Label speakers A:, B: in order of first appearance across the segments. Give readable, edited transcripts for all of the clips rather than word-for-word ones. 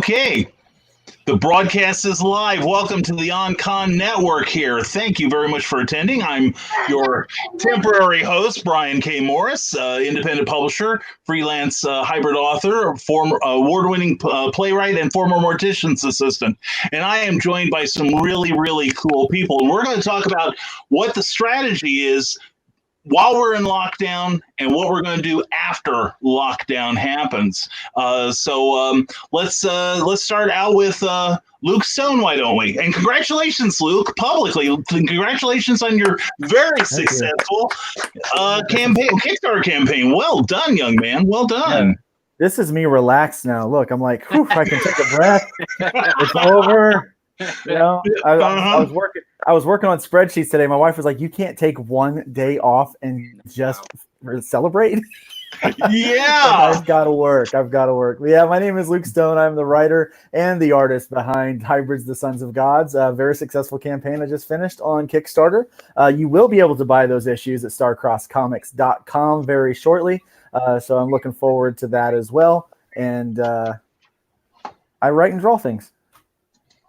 A: Okay, the broadcast is live. Welcome to the OnCon Network here. Thank you very much for attending. I'm your temporary host, Brian K. Morris, independent publisher, freelance hybrid author, former award-winning playwright, and former mortician's assistant. And I am joined by some really, really cool people. And we're going to talk about what the strategy is while we're in lockdown and what we're going to do after lockdown happens. So let's start out with Luke Stone, why don't we? And congratulations, Luke, publicly. Congratulations on your very successful Kickstarter campaign. Well done, young man. Well done.
B: Yeah. This is me relaxed now. Look, I'm like, whew, I can take a breath. It's over. You know, I was working on spreadsheets today. My wife was like, "You can't take one day off and just celebrate."
A: Yeah,
B: I've got to work. But yeah, my name is Luke Stone. I'm the writer and the artist behind Hybrids: The Sons of Gods, a very successful campaign I just finished on Kickstarter. You will be able to buy those issues at starcrosscomics.com very shortly. So I'm looking forward to that as well. And I write and draw things.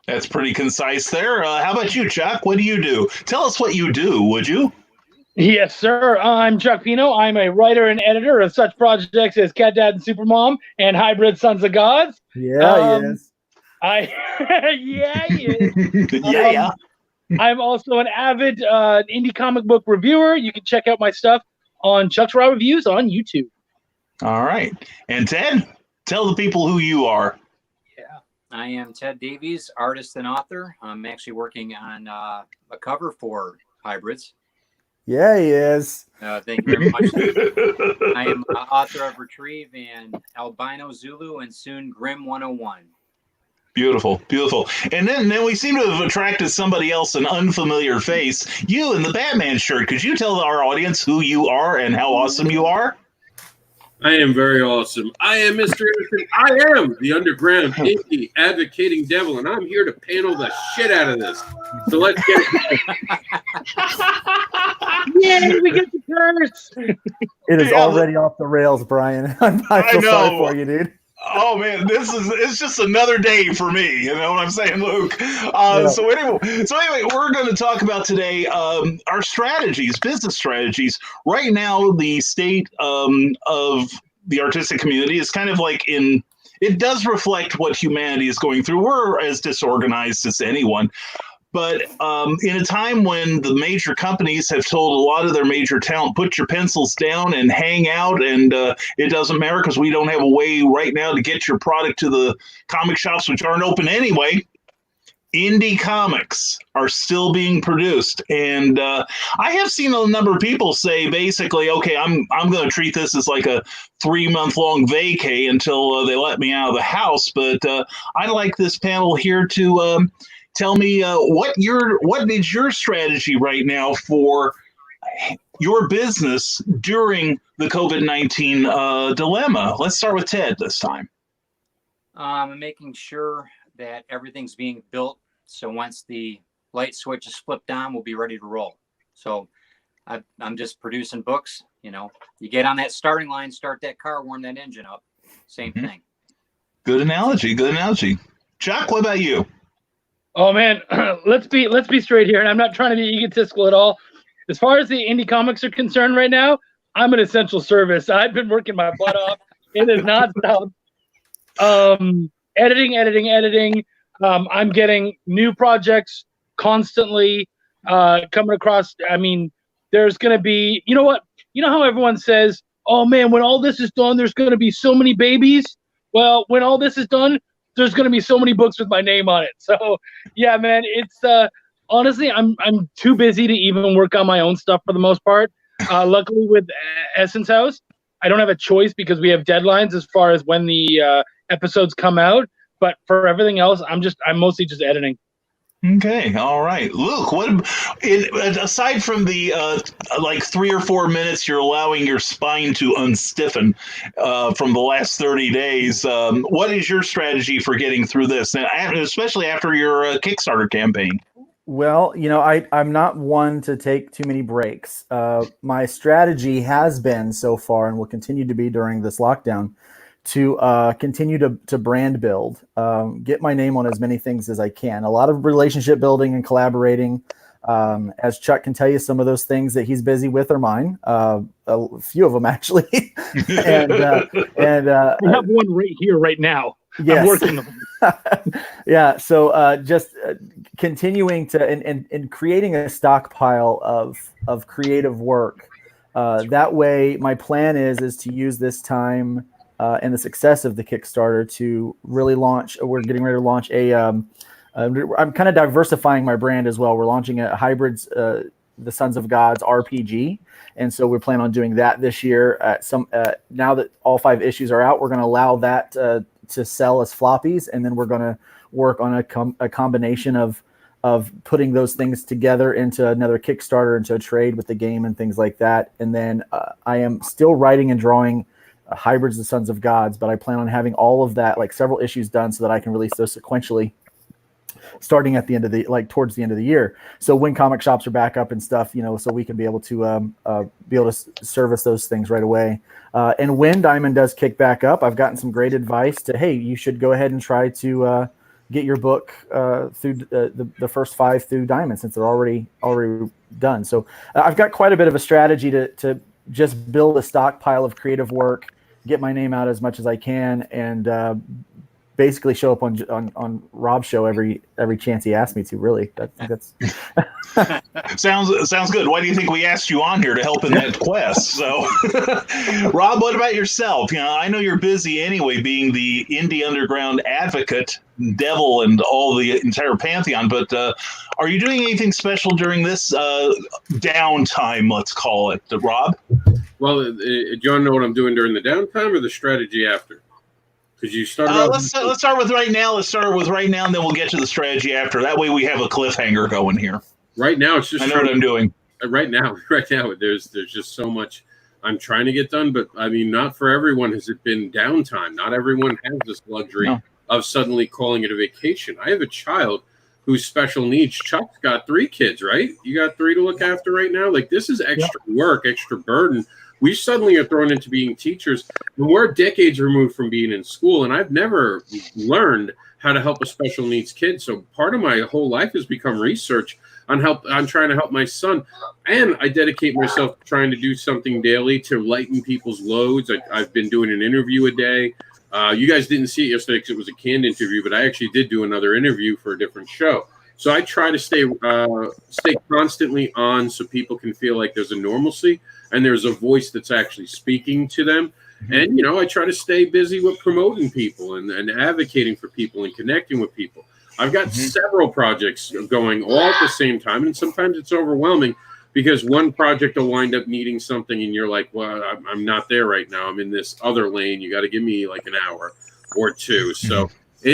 A: That's pretty concise there. How about you, Chuck? What do you do? Tell us what you do, would you?
C: Yes, sir. I'm Chuck Pino. I'm a writer and editor of such projects as Cat Dad and Supermom and Hybrid Sons of Gods.
B: Yes.
A: Yeah.
C: I'm also an avid indie comic book reviewer. You can check out my stuff on Chuck's Raw Reviews on YouTube.
A: All right. And Ted, tell the people who you are.
D: I am Ted Davies, artist and author. I'm actually working on a cover for Hybrids.
B: Yeah, he is.
D: Thank you very much. I am author of Retrieve and Albino Zulu and soon Grim 101.
A: Beautiful, beautiful. And then we seem to have attracted somebody else, an unfamiliar face. You in the Batman shirt. Could you tell our audience who you are and how awesome you are?
E: I am very awesome. I am Mr. Innocent. I am the underground indie advocating devil, and I'm here to panel the shit out of this. So let's get it.
C: Yay, we get the curse.
B: It is already off the rails, Brian. I feel sorry for you, dude.
A: Oh man, it's just another day for me. You know what I'm saying, Luke? So anyway, we're going to talk about today our strategies, business strategies. Right now, the state of the artistic community is kind of like it does reflect what humanity is going through. We're as disorganized as anyone. But in a time when the major companies have told a lot of their major talent, put your pencils down and hang out, and it doesn't matter because we don't have a way right now to get your product to the comic shops, which aren't open anyway, indie comics are still being produced. And I have seen a number of people say basically, okay, I'm going to treat this as like a 3-month-long vacay until they let me out of the house. But I'd like this panel here to tell me what is your strategy right now for your business during the COVID-19 dilemma? Let's start with Ted this time.
D: I'm making sure that everything's being built, so once the light switch is flipped on, we'll be ready to roll. So I'm just producing books. You know, you get on that starting line, start that car, warm that engine up. Same thing. Good
A: analogy. Chuck, what about you?
C: Oh man, let's be straight here, and I'm not trying to be egotistical at all. As far as the indie comics are concerned right now, I'm an essential service. I've been working my butt off. It is not stopped. Editing. I'm getting new projects constantly coming across. I mean, there's going to be, you know what? You know how everyone says, oh man, when all this is done, there's going to be so many babies. Well, when all this is done, there's going to be so many books with my name on it. So yeah, man, it's honestly, I'm too busy to even work on my own stuff for the most part. Luckily with Essence House, I don't have a choice because we have deadlines as far as when the episodes come out. But for everything else, I'm mostly just editing.
A: Okay, all right, Luke. Aside from the like 3 or 4 minutes you're allowing your spine to unstiffen from the last 30 days, what is your strategy for getting through this, especially after your Kickstarter campaign?
B: Well, you know, I'm not one to take too many breaks. My strategy has been so far, and will continue to be during this lockdown, to continue to brand build, get my name on as many things as I can. A lot of relationship building and collaborating. As Chuck can tell you, some of those things that he's busy with are mine. A few of them actually. and
C: I have one right here, right now.
B: Yes.
C: I'm working on it.
B: Yeah. So just continuing to and creating a stockpile of creative work. That way, my plan is to use this time and the success of the Kickstarter to really launch. We're getting ready to launch I'm kind of diversifying my brand as well. We're launching a Hybrids, the Sons of Gods RPG. And so we plan on doing that this year. Now that all 5 issues are out, we're going to allow that to sell as floppies. And then we're going to work on a combination of putting those things together into another Kickstarter, into a trade with the game and things like that. And then I am still writing and drawing Hybrids, the Sons of Gods, but I plan on having all of that, like several issues done so that I can release those sequentially starting at the end of towards the end of the year. So when comic shops are back up and stuff, so we can be able to service those things right away. And when Diamond does kick back up, I've gotten some great advice to, hey, you should go ahead and try to get your book through the first 5 through Diamond, since they're already done. So I've got quite a bit of a strategy to just build a stockpile of creative work, get my name out as much as I can, and basically show up on Rob's show every chance he asks me to. Really, that's
A: sounds good. Why do you think we asked you on here to help in that quest? So, Rob, what about yourself? I know you're busy anyway, being the indie underground advocate, devil, and all the entire pantheon. But are you doing anything special during this downtime? Let's call it, Rob.
E: Well, do you want to know what I'm doing during the downtime or the strategy after? Because you started.
A: Let's start with right now. Let's start with right now, and then we'll get to the strategy after. That way, we have a cliffhanger going here.
E: Right now, it's just.
A: I know what I'm doing.
E: Right now, there's just so much I'm trying to get done. But I mean, not for everyone has it been downtime. Not everyone has this luxury of suddenly calling it a vacation. I have a child who's special needs. Chuck's got 3 kids, right? You got 3 to look after right now. Like, this is extra work, extra burden. We suddenly are thrown into being teachers, and we're decades removed from being in school, and I've never learned how to help a special needs kid. So part of my whole life has become research on trying to help my son, and I dedicate myself to trying to do something daily to lighten people's loads. I've been doing an interview a day. You guys didn't see it yesterday because it was a canned interview, but I actually did do another interview for a different show. So I try to stay constantly on so people can feel like there's a normalcy and there's a voice that's actually speaking to them. Mm-hmm. And, I try to stay busy with promoting people and advocating for people and connecting with people. I've got several projects going all at the same time, and sometimes it's overwhelming because one project will wind up needing something and you're like, well, I'm not there right now. I'm in this other lane. You got to give me like an hour or 2. So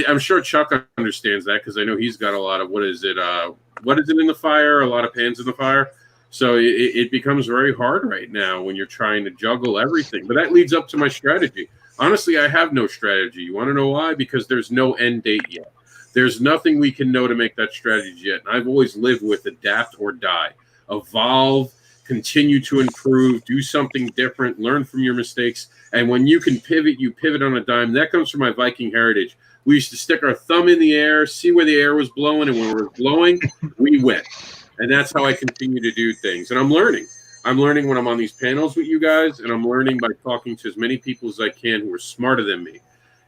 E: I'm sure Chuck understands that because I know he's got a lot of, what is it in the fire? A lot of pans in the fire. So it becomes very hard right now when you're trying to juggle everything. But that leads up to my strategy. Honestly, I have no strategy. You want to know why? Because there's no end date yet. There's nothing we can know to make that strategy yet. And I've always lived with adapt or die. Evolve, continue to improve, do something different, learn from your mistakes. And when you can pivot, you pivot on a dime. That comes from my Viking heritage. We used to stick our thumb in the air, see where the air was blowing, and when it was blowing, we went. And that's how I continue to do things. And I'm learning. I'm learning when I'm on these panels with you guys, and I'm learning by talking to as many people as I can who are smarter than me.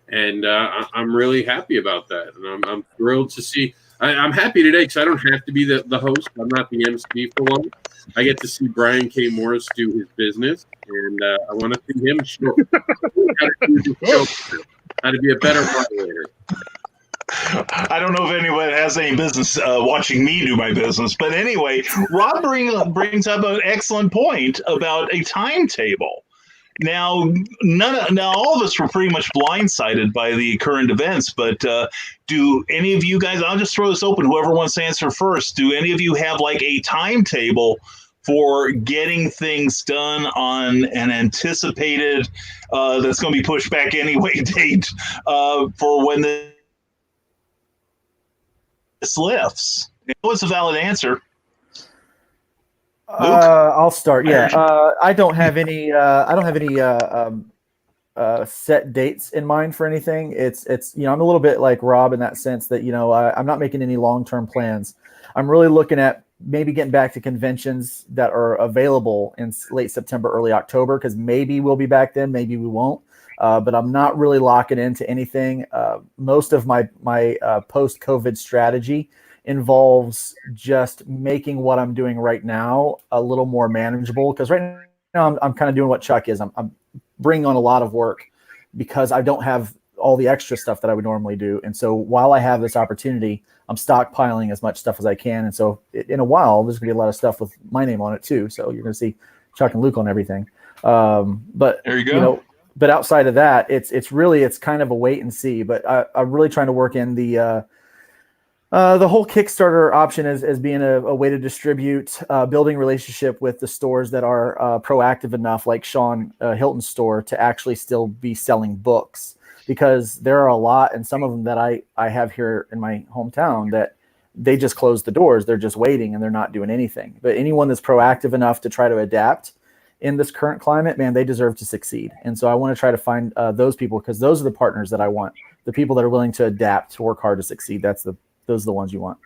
E: And I'm really happy about that. And I'm thrilled to see. I'm happy today because I don't have to be the host. I'm not the MC for one. I get to see Brian K. Morris do his business, and I want to see him show how to be a better moderator.
A: I don't know if anyone has any business watching me do my business, but anyway, Rob brings up an excellent point about a timetable. Now, all of us were pretty much blindsided by the current events, but do any of you guys, I'll just throw this open, whoever wants to answer first, do any of you have like a timetable for getting things done on an anticipated, that's going to be pushed back anyway, date for when this lifts? It was a valid answer.
B: I'll start. Yeah, I don't have any set dates in mind for anything. It's I'm a little bit like Rob in that sense that I'm not making any long-term plans. I'm really looking at maybe getting back to conventions that are available in late September, early October, because maybe we'll be back then, maybe we won't. But I'm not really locking into anything. Most of my post-COVID strategy involves just making what I'm doing right now a little more manageable, because right now I'm kind of doing what Chuck is. I'm bringing on a lot of work because I don't have all the extra stuff that I would normally do. And so while I have this opportunity, I'm stockpiling as much stuff as I can. And so in a while, there's gonna be a lot of stuff with my name on it too. So you're gonna see Chuck and Luke on everything. But
A: there you go.
B: But outside of that, it's kind of a wait and see. But I'm really trying to work in the whole Kickstarter option as being a way to distribute, building relationship with the stores that are proactive enough, like Sean Hilton's store, to actually still be selling books. Because there are a lot, and some of them that I have here in my hometown, that they just closed the doors. They're just waiting and they're not doing anything. But anyone that's proactive enough to try to adapt in this current climate, man, they deserve to succeed. And so I want to try to find those people, because those are the partners that I want. The people that are willing to adapt, to work hard to succeed. Those are the ones you want.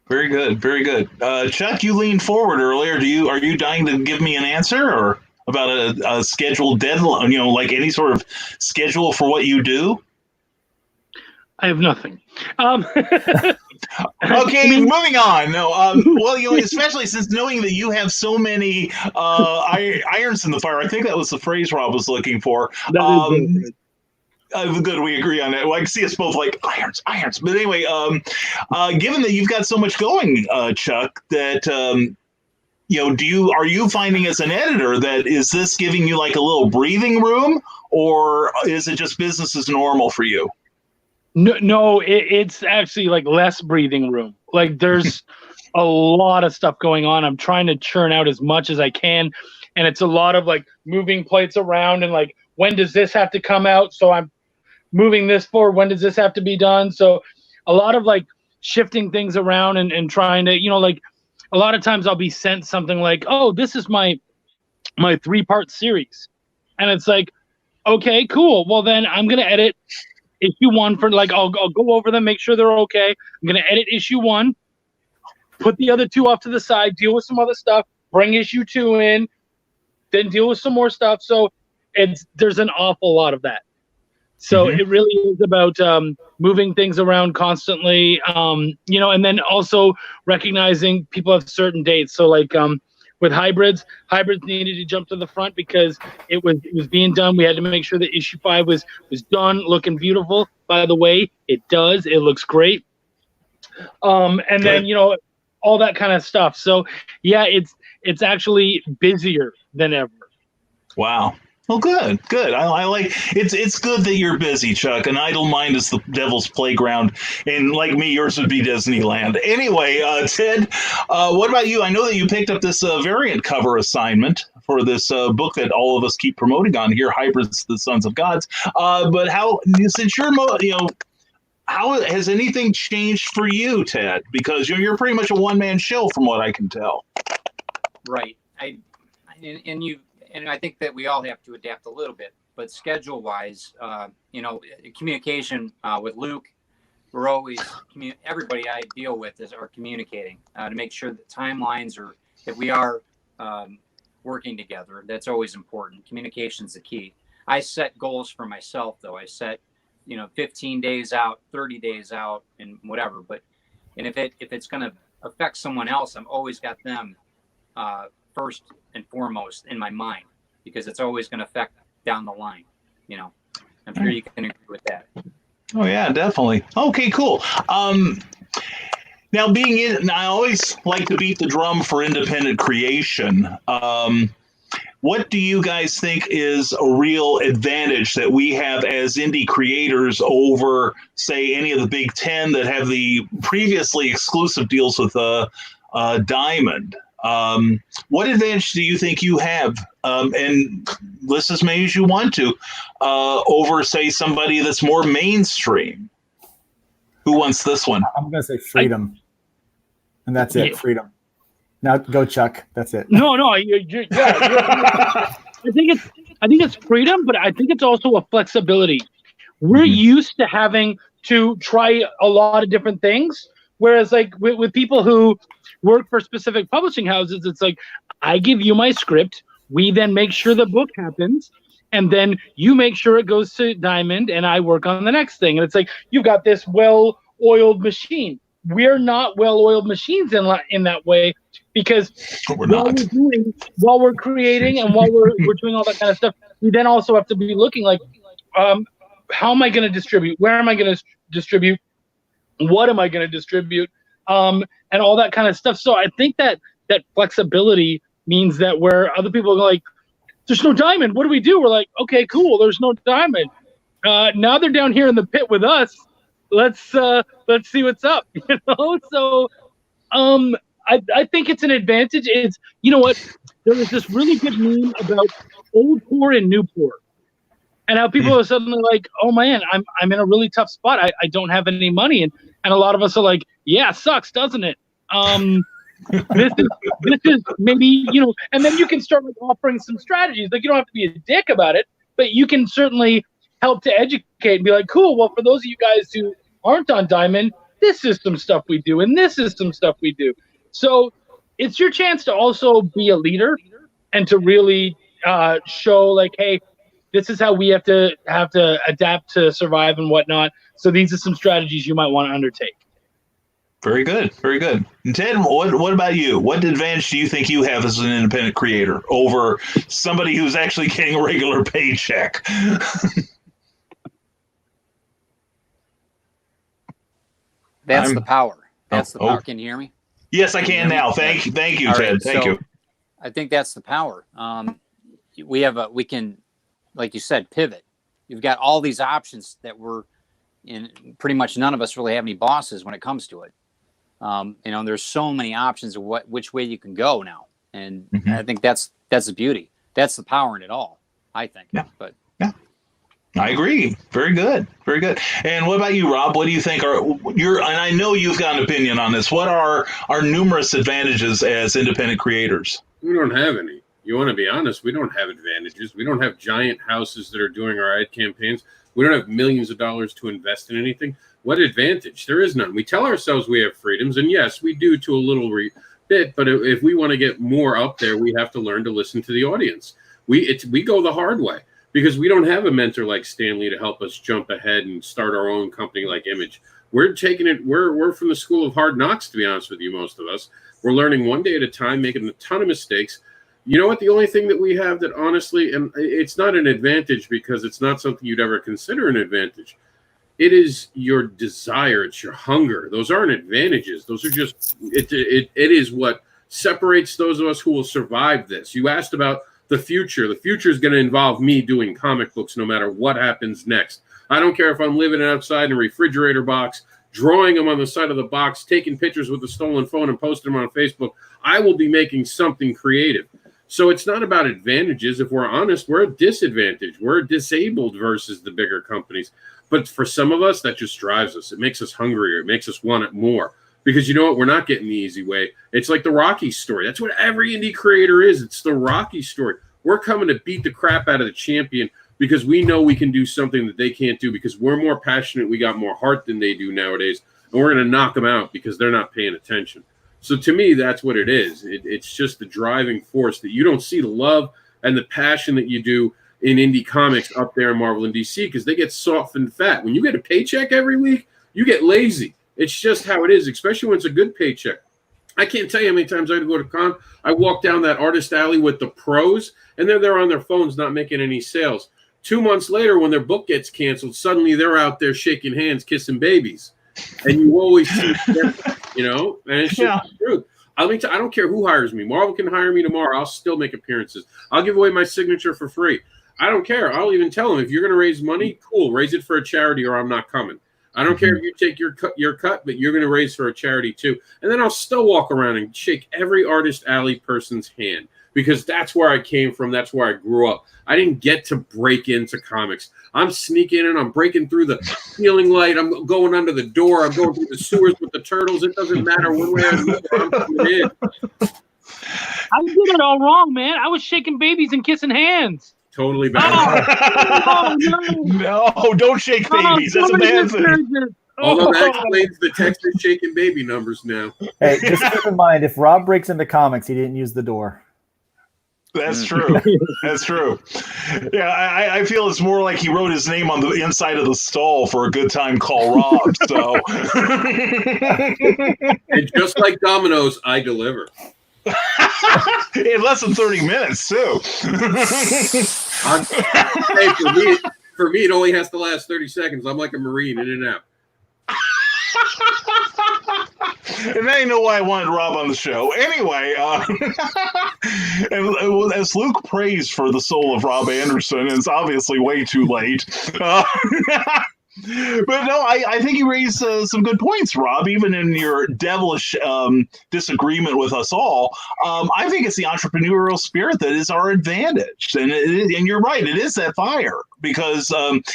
A: Very good, very good. Chuck, you leaned forward earlier. Are you dying to give me an answer or about a scheduled deadline? Like any sort of schedule for what you do?
C: I have nothing.
A: Okay, moving on. No, well, especially since knowing that you have so many irons in the fire. I think that was the phrase Rob was looking for. Good, we agree on that. Well, I can see us both like irons. But anyway, given that you've got so much going, Chuck, that are you finding as an editor that is this giving you like a little breathing room, or is it just business as normal for you?
C: No, it's actually like less breathing room. Like there's a lot of stuff going on. I'm trying to churn out as much as I can, and it's a lot of like moving plates around and like, when does this have to come out? So I'm moving this forward. When does this have to be done? So a lot of like shifting things around and trying to, like a lot of times I'll be sent something like, oh, this is my 3-part series. And it's like, okay, cool. Well, then I'm going to edit issue 1 for like, I'll go over them, make sure they're okay. I'm going to edit issue 1, put the other 2 off to the side, deal with some other stuff, bring issue 2 in, then deal with some more stuff. So there's an awful lot of that. So It really is about moving things around constantly, and then also recognizing people have certain dates. So like with hybrids needed to jump to the front because it was being done. We had to make sure that issue 5 was done, looking beautiful. By the way, it does. It looks great. And then all that kind of stuff. So yeah, it's actually busier than ever.
A: Wow. Well, good. I like it's good that you're busy, Chuck. An idle mind is the devil's playground, and like me, yours would be Disneyland. Anyway, Ted, what about you? I know that you picked up this variant cover assignment for this book that all of us keep promoting on here, Hybrids, the Sons of Gods. But since you're how has anything changed for you, Ted? Because you're pretty much a one-man show, from what I can tell.
D: Right. And I think that we all have to adapt a little bit, but schedule-wise, communication with Luke, we're always everybody I deal with are communicating to make sure that timelines that we are working together. That's always important. Communication's the key. I set goals for myself, though. I set 15 days out, 30 days out, and whatever. And if it's going to affect someone else, I'm always got them first and foremost in my mind, because it's always going to affect down the line. I'm sure you can agree with that.
A: Oh yeah, definitely. Okay, cool. Now I always like to beat the drum for independent creation. What do you guys think is a real advantage that we have as indie creators over, say, any of the Big Ten that have the previously exclusive deals with Diamond? What advantage do you think you have, and list as many as you want to, over, say, somebody that's more mainstream? Who wants this one?
B: I'm going to say freedom. And that's it, freedom. Now go, Chuck. That's it.
C: No. I think it's freedom, but I think it's also a flexibility. We're used to having to try a lot of different things, whereas like with people who work for specific publishing houses, it's like, I give you my script, we then make sure the book happens, and then you make sure it goes to Diamond, and I work on the next thing. And it's like, you've got this well-oiled machine. We're not well-oiled machines in that way, because while we're creating and while we're doing all that kind of stuff, we then also have to be looking like, how am I going to distribute? Where am I going to distribute? What am I going to distribute? And all that kind of stuff. So I think that flexibility means that where other people are like, there's no Diamond, what do we do? We're like, okay, cool, there's no Diamond. Now they're down here in the pit with us. Let's see what's up. So I think it's an advantage. It's, you know what, there was this really good meme about old poor and new poor, and how people are suddenly like, oh man, I'm in a really tough spot. I don't have any money, and a lot of us are like, yeah, sucks, doesn't it? This is maybe, and then you can start like offering some strategies. Like, you don't have to be a dick about it, but you can certainly help to educate and be like, cool, well, for those of you guys who aren't on Diamond, this is some stuff we do, and this is some stuff we do. So it's your chance to also be a leader and to really show like, hey, this is how we have to adapt to survive and whatnot. So these are some strategies you might want to undertake.
A: Very good. Very good. And Ted, what about you? What advantage do you think you have as an independent creator over somebody who's actually getting a regular paycheck?
D: That's the power. That's the power. Can you hear me?
A: Yes, I can now. Thank you, Ted.
D: Right,
A: Thank you.
D: I think that's the power. We can, like you said, pivot. You've got all these options that we're in. Pretty much none of us really have any bosses when it comes to it. There's so many options of which way you can go now, and I think that's the beauty. That's the power in it all, I think.
A: Yeah.
D: But
A: yeah, I agree. Very good. Very good. And what about you, Rob? What do you think and I know you've got an opinion on this. What are our numerous advantages as independent creators?
E: We don't have any. You want to be honest, we don't have advantages. We don't have giant houses that are doing our ad campaigns. We don't have millions of dollars to invest in anything. What advantage? There is none. We tell ourselves we have freedoms, and yes, we do to a little bit, but if we want to get more up there, we have to learn to listen to the audience. We go the hard way because we don't have a mentor like Stanley to help us jump ahead and start our own company like Image. We're taking it, we're from the school of hard knocks, to be honest with you, most of us. We're learning one day at a time, making a ton of mistakes. You know what? The only thing that we have that honestly, and it's not an advantage because it's not something you'd ever consider an advantage. It is your desire. It's your hunger. Those aren't advantages. Those are just, it is what separates those of us who will survive this. You asked about the future. The future is going to involve me doing comic books no matter what happens next. I don't care if I'm living outside in a refrigerator box, drawing them on the side of the box, taking pictures with a stolen phone and posting them on Facebook. I will be making something creative. So it's not about advantages. If we're honest, we're a disadvantage. We're disabled versus the bigger companies. But for some of us, that just drives us. It makes us hungrier. It makes us want it more. Because you know what? We're not getting the easy way. It's like the Rocky story. That's what every indie creator is. It's the Rocky story. We're coming to beat the crap out of the champion because we know we can do something that they can't do because we're more passionate. We got more heart than they do nowadays. And we're going to knock them out because they're not paying attention. So to me, that's what it is. It's just the driving force that you don't see the love and the passion that you do in indie comics up there in Marvel and DC because they get soft and fat. When you get a paycheck every week, you get lazy. It's just how it is, especially when it's a good paycheck. I can't tell you how many times I go to con. I walk down that artist alley with the pros, and they're there on their phones not making any sales. 2 months later, when their book gets canceled, suddenly they're out there shaking hands, kissing babies. And you always see them, and it's just the truth. I don't care who hires me. Marvel can hire me tomorrow. I'll still make appearances. I'll give away my signature for free. I don't care. I'll even tell them, if you're going to raise money, cool, raise it for a charity or I'm not coming. I don't care if you take your cut, but you're going to raise for a charity too. And then I'll still walk around and shake every artist alley person's hand because that's where I came from. That's where I grew up. I didn't get to break into comics. I'm sneaking in. I'm breaking through the ceiling light. I'm going under the door. I'm going through the sewers with the turtles. It doesn't matter one way or another. I'm coming in.
C: I did it all wrong, man. I was shaking babies and kissing hands.
E: Totally bad.
C: Oh, no.
A: No, don't shake babies. That's a bad thing.
E: Although that explains the Texas shaking baby numbers now.
B: Hey, just keep in mind, if Rob breaks into comics, he didn't use the door.
A: That's true. That's true. Yeah, I feel it's more like he wrote his name on the inside of the stall for a good time, call Rob. So,
E: And just like Domino's, I deliver.
A: in less than 30 minutes too.
E: Hey, for me, it only has to last 30 seconds. I'm like a Marine, in and out.
A: And now you know why I wanted Rob on the show. Anyway, and as Luke prays for the soul of Rob Anderson, it's obviously way too late. But no, I think you raised some good points, Rob, even in your devilish disagreement with us all. I think it's the entrepreneurial spirit that is our advantage. And you're right, it is that fire. Because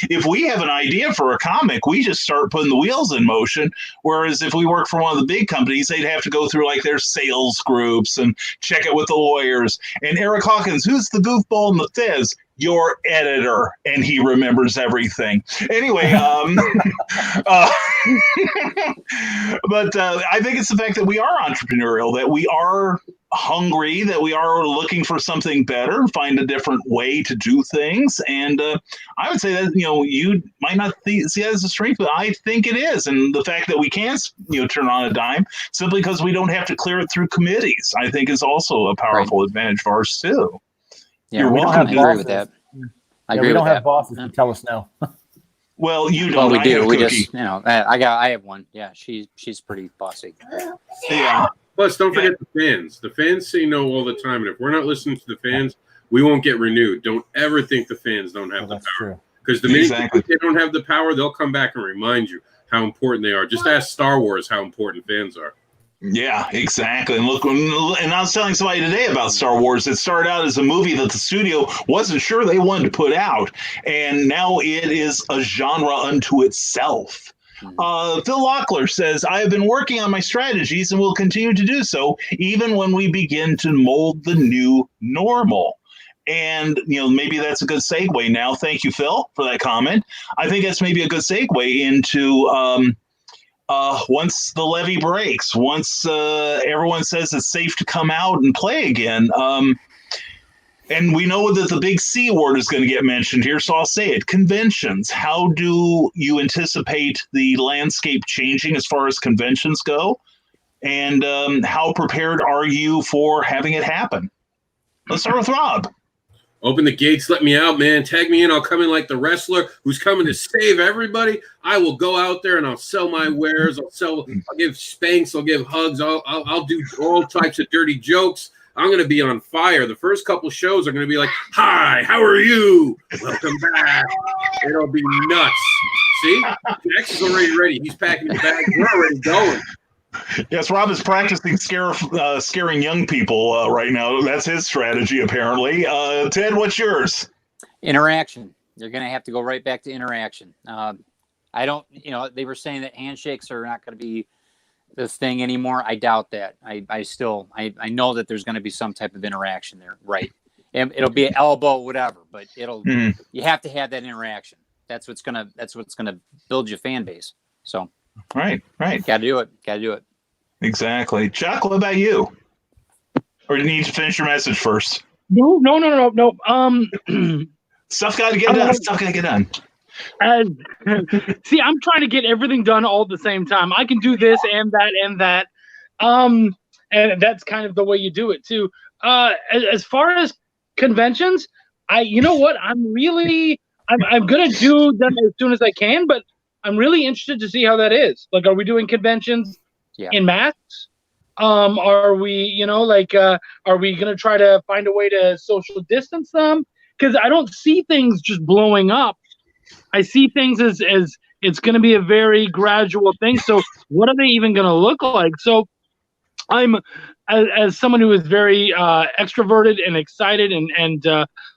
A: if we have an idea for a comic, we just start putting the wheels in motion. Whereas if we work for one of the big companies, they'd have to go through like their sales groups and check it with the lawyers. And Eric Hawkins, who's the goofball in the Fizz? Your editor, and he remembers everything. Anyway, but I think it's the fact that we are entrepreneurial, that we are hungry, that we are looking for something better, find a different way to do things. And I would say that, you might not see that as a strength, but I think it is. And the fact that we can, turn on a dime simply because we don't have to clear it through committees, I think is also a powerful advantage for us too.
F: Yeah,
A: You're
F: we don't
A: welcome.
F: have agree with that. I agree
B: we don't
F: with
B: have
F: that.
B: bosses who tell us no.
A: Well, you don't.
F: Well, we
A: I
F: do.
A: have
F: We
A: Cookie.
F: just, I have one. Yeah, she's pretty bossy.
A: Yeah.
E: Plus, don't forget the fans. The fans say no all the time, and if we're not listening to the fans, we won't get renewed. Don't ever think the fans don't have the
B: That's
E: power.
B: true.
E: Because the minute
A: Exactly.
E: they don't have the power, they'll come back and remind you how important they are. Just ask Star Wars how important fans are.
A: Yeah, exactly. And look, and I was telling somebody today about Star Wars. It started out as a movie that the studio wasn't sure they wanted to put out, and now it is a genre unto itself. Phil Locklear says, I have been working on my strategies and will continue to do so even when we begin to mold the new normal. And, maybe that's a good segue now. Thank you, Phil, for that comment. I think that's maybe a good segue into once the levee breaks, once everyone says it's safe to come out and play again. And we know that the big C word is going to get mentioned here, so I'll say it. Conventions. How do you anticipate the landscape changing as far as conventions go? And how prepared are you for having it happen? Let's start with Rob.
E: Open the gates, let me out, man. Tag me in. I'll come in like the wrestler who's coming to save everybody. I will go out there and I'll sell my wares. I'll give spanks. I'll give hugs. I'll do all types of dirty jokes. I'm going to be on fire. The first couple shows are going to be like, hi, how are you? Welcome back. It'll be nuts. See? Jax is already ready. He's packing his bag. We're already going.
A: Yes, Rob is practicing scaring young people right now. That's his strategy, apparently. Ted, what's yours?
F: Interaction. You're going to have to go right back to interaction. I don't, they were saying that handshakes are not going to be this thing anymore. I doubt that. I I know that there's going to be some type of interaction there. Right. And it'll be an elbow, whatever, but you have to have that interaction. That's what's going to build your fan base. So.
A: Right.
F: Got to do it.
A: Exactly. Chuck, what about you? Or do you need to finish your message first?
C: No.
A: Stuff got to get done.
C: See, I'm trying to get everything done all at the same time. I can do this and that. And that's kind of the way you do it too. As far as conventions, I'm going to do them as soon as I can, but I'm really interested to see how that is. Like, are we doing conventions in masks? Are we, are we going to try to find a way to social distance them? Because I don't see things just blowing up. I see things as it's going to be a very gradual thing. So what are they even going to look like? So I'm, as someone who is very extroverted and excited and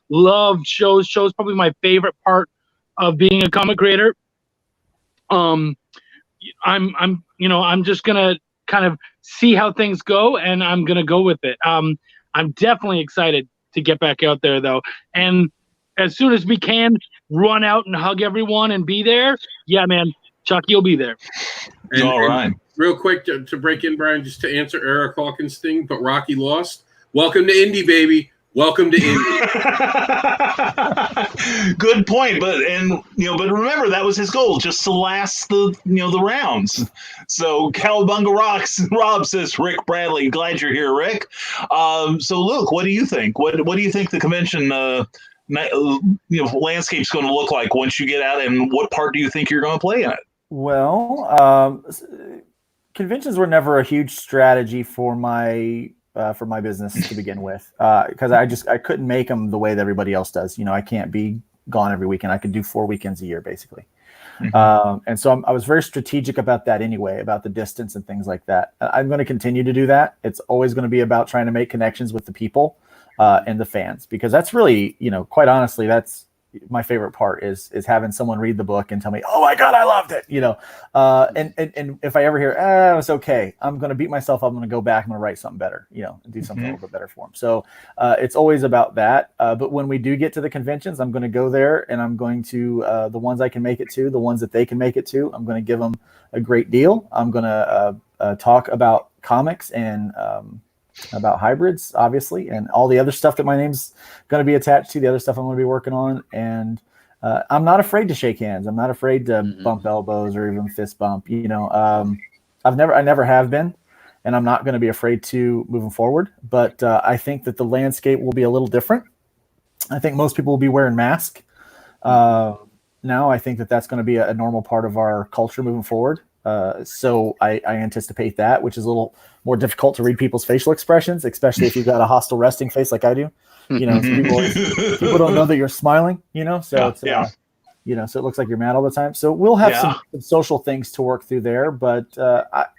C: loved shows probably my favorite part of being a comic creator. I'm just gonna kind of see how things go, and I'm gonna go with it. I'm definitely excited to get back out there though. And as soon as we can, run out and hug everyone and be there. Yeah, man, Chucky will be there.
A: All right.
E: Real quick to break in, Brian, just to answer Eric Hawkins' thing, but Rocky lost. Welcome to Indy, baby. Welcome to Indy.
A: Good point, but remember that was his goal, just to last the rounds. So Cowabunga Rocks Rob says, Rick Bradley, glad you're here, Rick. So Luke, what do you think? What do you think the convention landscape's going to look like once you get out, and what part do you think you're going to play in it?
B: Well, conventions were never a huge strategy for my business to begin with, because I couldn't make them the way that everybody else does. I can't be gone every weekend. I could do 4 weekends a year, basically. Mm-hmm. And so I was very strategic about that anyway, about the distance and things like that. I'm going to continue to do that. It's always going to be about trying to make connections with the people and the fans, because that's really, quite honestly, that's my favorite part is having someone read the book and tell me, oh my God, I loved it. And if I ever hear, it was okay, I'm going to beat myself up. I'm going to go back. I'm going to write something better, and do something a little bit better for them. So it's always about that. But when we do get to the conventions, I'm going to go there, and I'm going to, the ones I can make it to, the ones that they can make it to, I'm going to give them a great deal. I'm going to talk about comics and, about hybrids, obviously, and all the other stuff that my name's going to be attached to, the other stuff I'm going to be working on. And I'm not afraid to shake hands. I'm not afraid to bump elbows or even fist bump. I never have been, and I'm not going to be afraid to moving forward. But I think that the landscape will be a little different. I think most people will be wearing masks. Now I think that that's going to be a normal part of our culture moving forward. So I anticipate that, which is a little more difficult to read people's facial expressions, especially if you've got a hostile resting face like I do. People don't know that you're smiling, so it's, so it looks like you're mad all the time. So we'll have some social things to work through there. But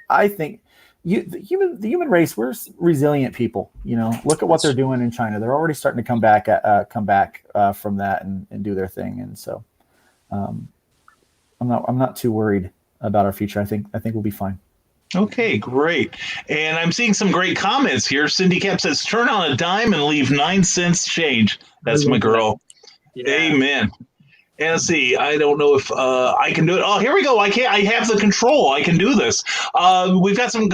B: I think the human race, we're resilient people. Look at what they're doing in China. They're already starting to come back from that and do their thing. And so I'm not too worried about our future. I think we'll be fine.
A: Okay, great. And I'm seeing some great comments here. Cindy Cap says, turn on a dime and leave 9 cents change. That's my girl. Yeah. Amen. And let's see, I don't know if I can do it. Oh, here we go. I have the control. I can do this. We've got some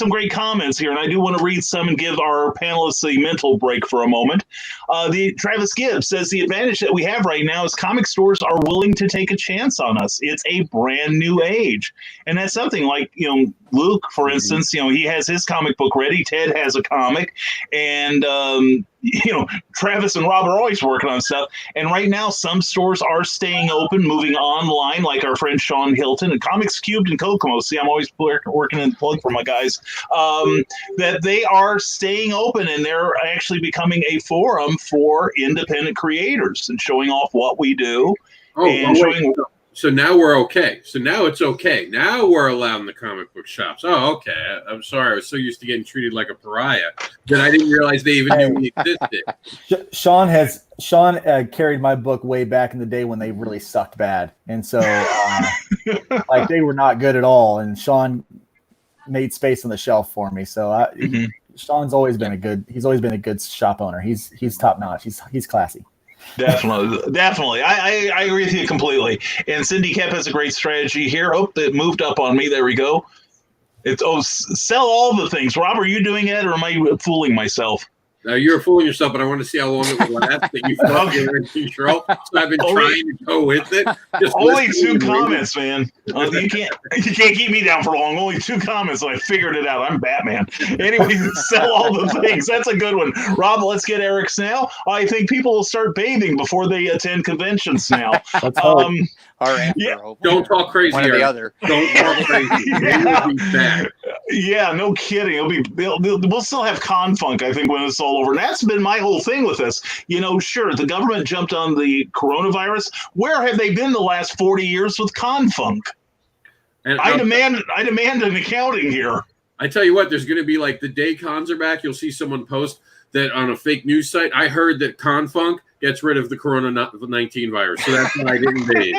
A: great comments here, and I do want to read some and give our panelists a mental break for a moment. The Travis Gibbs says the advantage that we have right now is comic stores are willing to take a chance on us. It's a brand new age, and that's something like Luke, for instance. He has his comic book ready. Ted has a comic, and Travis and Rob are always working on stuff. And right now, some stores are staying open, moving online, like our friend Sean Hilton and Comics Cubed and Kokomo. See, I'm always working in plug for my guys. That they are staying open, and they're actually becoming a forum for independent creators and showing off what we do.
E: So now we're okay. So now it's okay. Now we're allowed in the comic book shops. Oh, okay. I'm sorry. I was so used to getting treated like a pariah that I didn't realize they even knew we existed.
B: Sean carried my book way back in the day when they really sucked bad. And so they were not good at all. And Sean made space on the shelf for me. So Sean's always been a good shop owner. He's top notch. He's classy.
A: Definitely. I agree with you completely. And Cindy Cap has a great strategy here. Oh, it moved up on me. There we go. Sell all the things. Rob, are you doing it, or am I fooling myself?
E: You're fooling yourself, but I want to see how long it will last that you thought you were in control. So I've been trying to go with it.
A: Only 2 comments, man. You can't keep me down for long. Only 2 comments, so I figured it out. I'm Batman. Anyway, sell all the things. That's a good one. Rob, let's get Eric's now. I think people will start bathing before they attend conventions now.
E: Don't talk crazy.
F: One or the other.
E: Don't talk crazy.
A: Yeah, no kidding. We'll still have Confunk, I think, when it's all over. And that's been my whole thing with this. Sure, the government jumped on the coronavirus. Where have they been the last 40 years with Confunk? And I demand an accounting here.
E: I tell you what, there's going to be the day cons are back. You'll see someone post that on a fake news site. I heard that Confunk gets rid of the Corona-19 virus. So that's why I didn't bathe.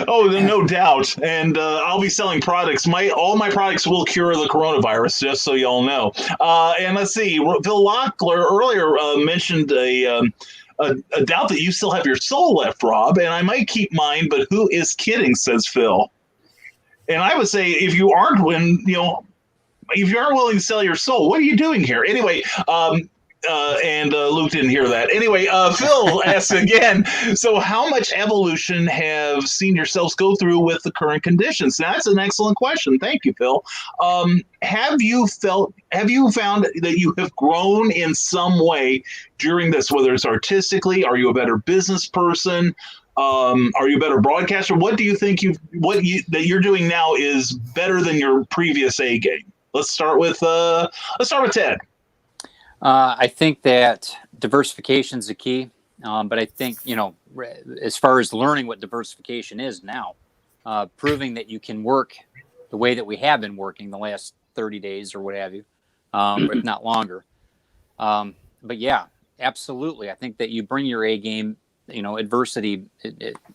A: Oh, no doubt. And I'll be selling products. All my products will cure the coronavirus, just so y'all know. And let's see. Phil Locklear earlier mentioned a doubt that you still have your soul left, Rob. And I might keep mine, but who is kidding? Says Phil. And I would say, if you aren't willing to sell your soul, what are you doing here? Anyway, and Luke didn't hear that. Anyway, Phil asks again, so how much evolution have senior selves go through with the current conditions? Now, that's an excellent question. Thank you, Phil. Have you found that you have grown in some way during this, whether it's artistically? Are you a better business person? Are you a better broadcaster? What do you think that you're doing now is better than your previous A game? Let's start with Ted.
F: I think that diversification is the key. But I think, as far as learning what diversification is now, proving that you can work the way that we have been working the last 30 days or what have you, if not longer. But yeah, absolutely. I think that you bring your A game, adversity,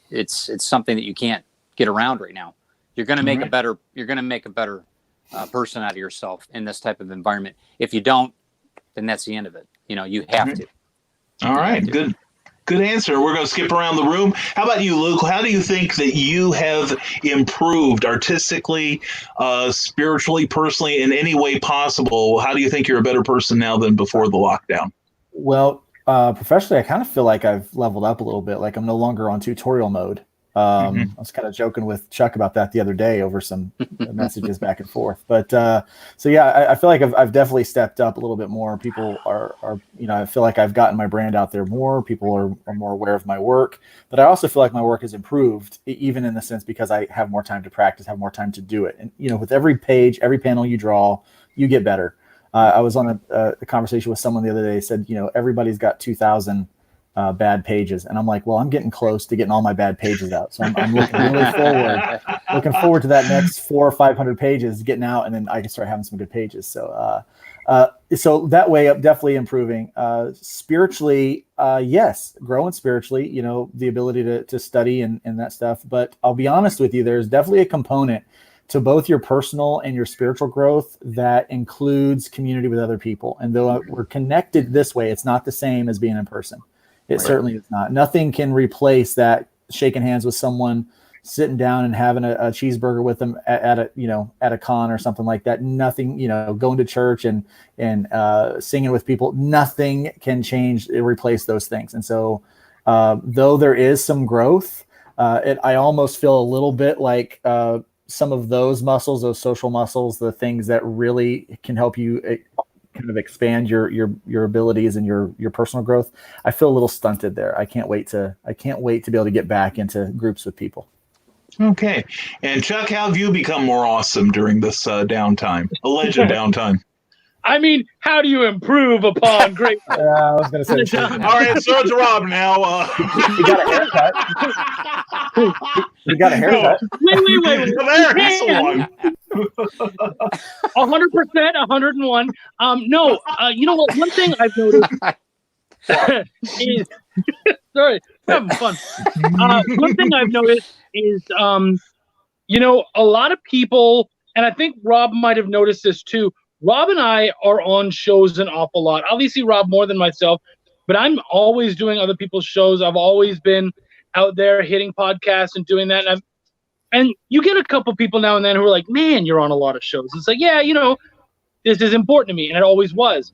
F: it's something that you can't get around right now. You're going to make a better person out of yourself in this type of environment. If you don't, then that's the end of it. You have to.
A: All right. Good answer. We're going to skip around the room. How about you, Luke? How do you think that you have improved artistically, spiritually, personally, in any way possible? How do you think you're a better person now than before the lockdown?
B: Well, professionally, I kind of feel like I've leveled up a little bit. Like I'm no longer on tutorial mode. I was kind of joking with Chuck about that the other day over some messages back and forth. But so yeah, I feel like I've definitely stepped up a little bit more. People are I feel like I've gotten my brand out there more. People are more aware of my work. But I also feel like my work has improved, even in the sense because I have more time to practice, have more time to do it. And with every page, every panel you draw, you get better. I was on a conversation with someone the other day. Said everybody's got 2,000. Bad pages, and I'm like, well, I'm getting close to getting all my bad pages out, so I'm looking really looking forward to that next 400 or 500 pages getting out, and then I can start having some good pages. So so that way I'm definitely improving. Spiritually, yes, growing spiritually, the ability to study and that stuff. But I'll be honest with you, there's definitely a component to both your personal and your spiritual growth that includes community with other people. And though we're connected this way, it's not the same as being in person. It certainly is not. Nothing can replace that shaking hands with someone, sitting down and having a cheeseburger with them at a con or something like that. Nothing, going to church and singing with people. Nothing can replace those things. And so, though there is some growth, I almost feel a little bit like some of those muscles, those social muscles, the things that really can help you kind of expand your abilities and your personal growth. I feel a little stunted there. I can't wait to be able to get back into groups with people.
A: Okay. And Chuck, how have you become more awesome during this downtime, alleged downtime?
C: I mean, how do you improve upon great?
B: I was going to say.
A: All right, so it's Rob now.
B: You got a haircut. You got a haircut.
C: Wait.
A: There, that's the one.
C: 100%, 101. No, you know what? One thing I've noticed is, sorry, having fun. One thing I've noticed is, a lot of people, and I think Rob might have noticed this too. Rob and I are on shows an awful lot. Obviously, Rob more than myself, but I'm always doing other people's shows. I've always been out there hitting podcasts and doing that. And you get a couple people now and then who are like, man, you're on a lot of shows. It's like, yeah, this is important to me. And it always was.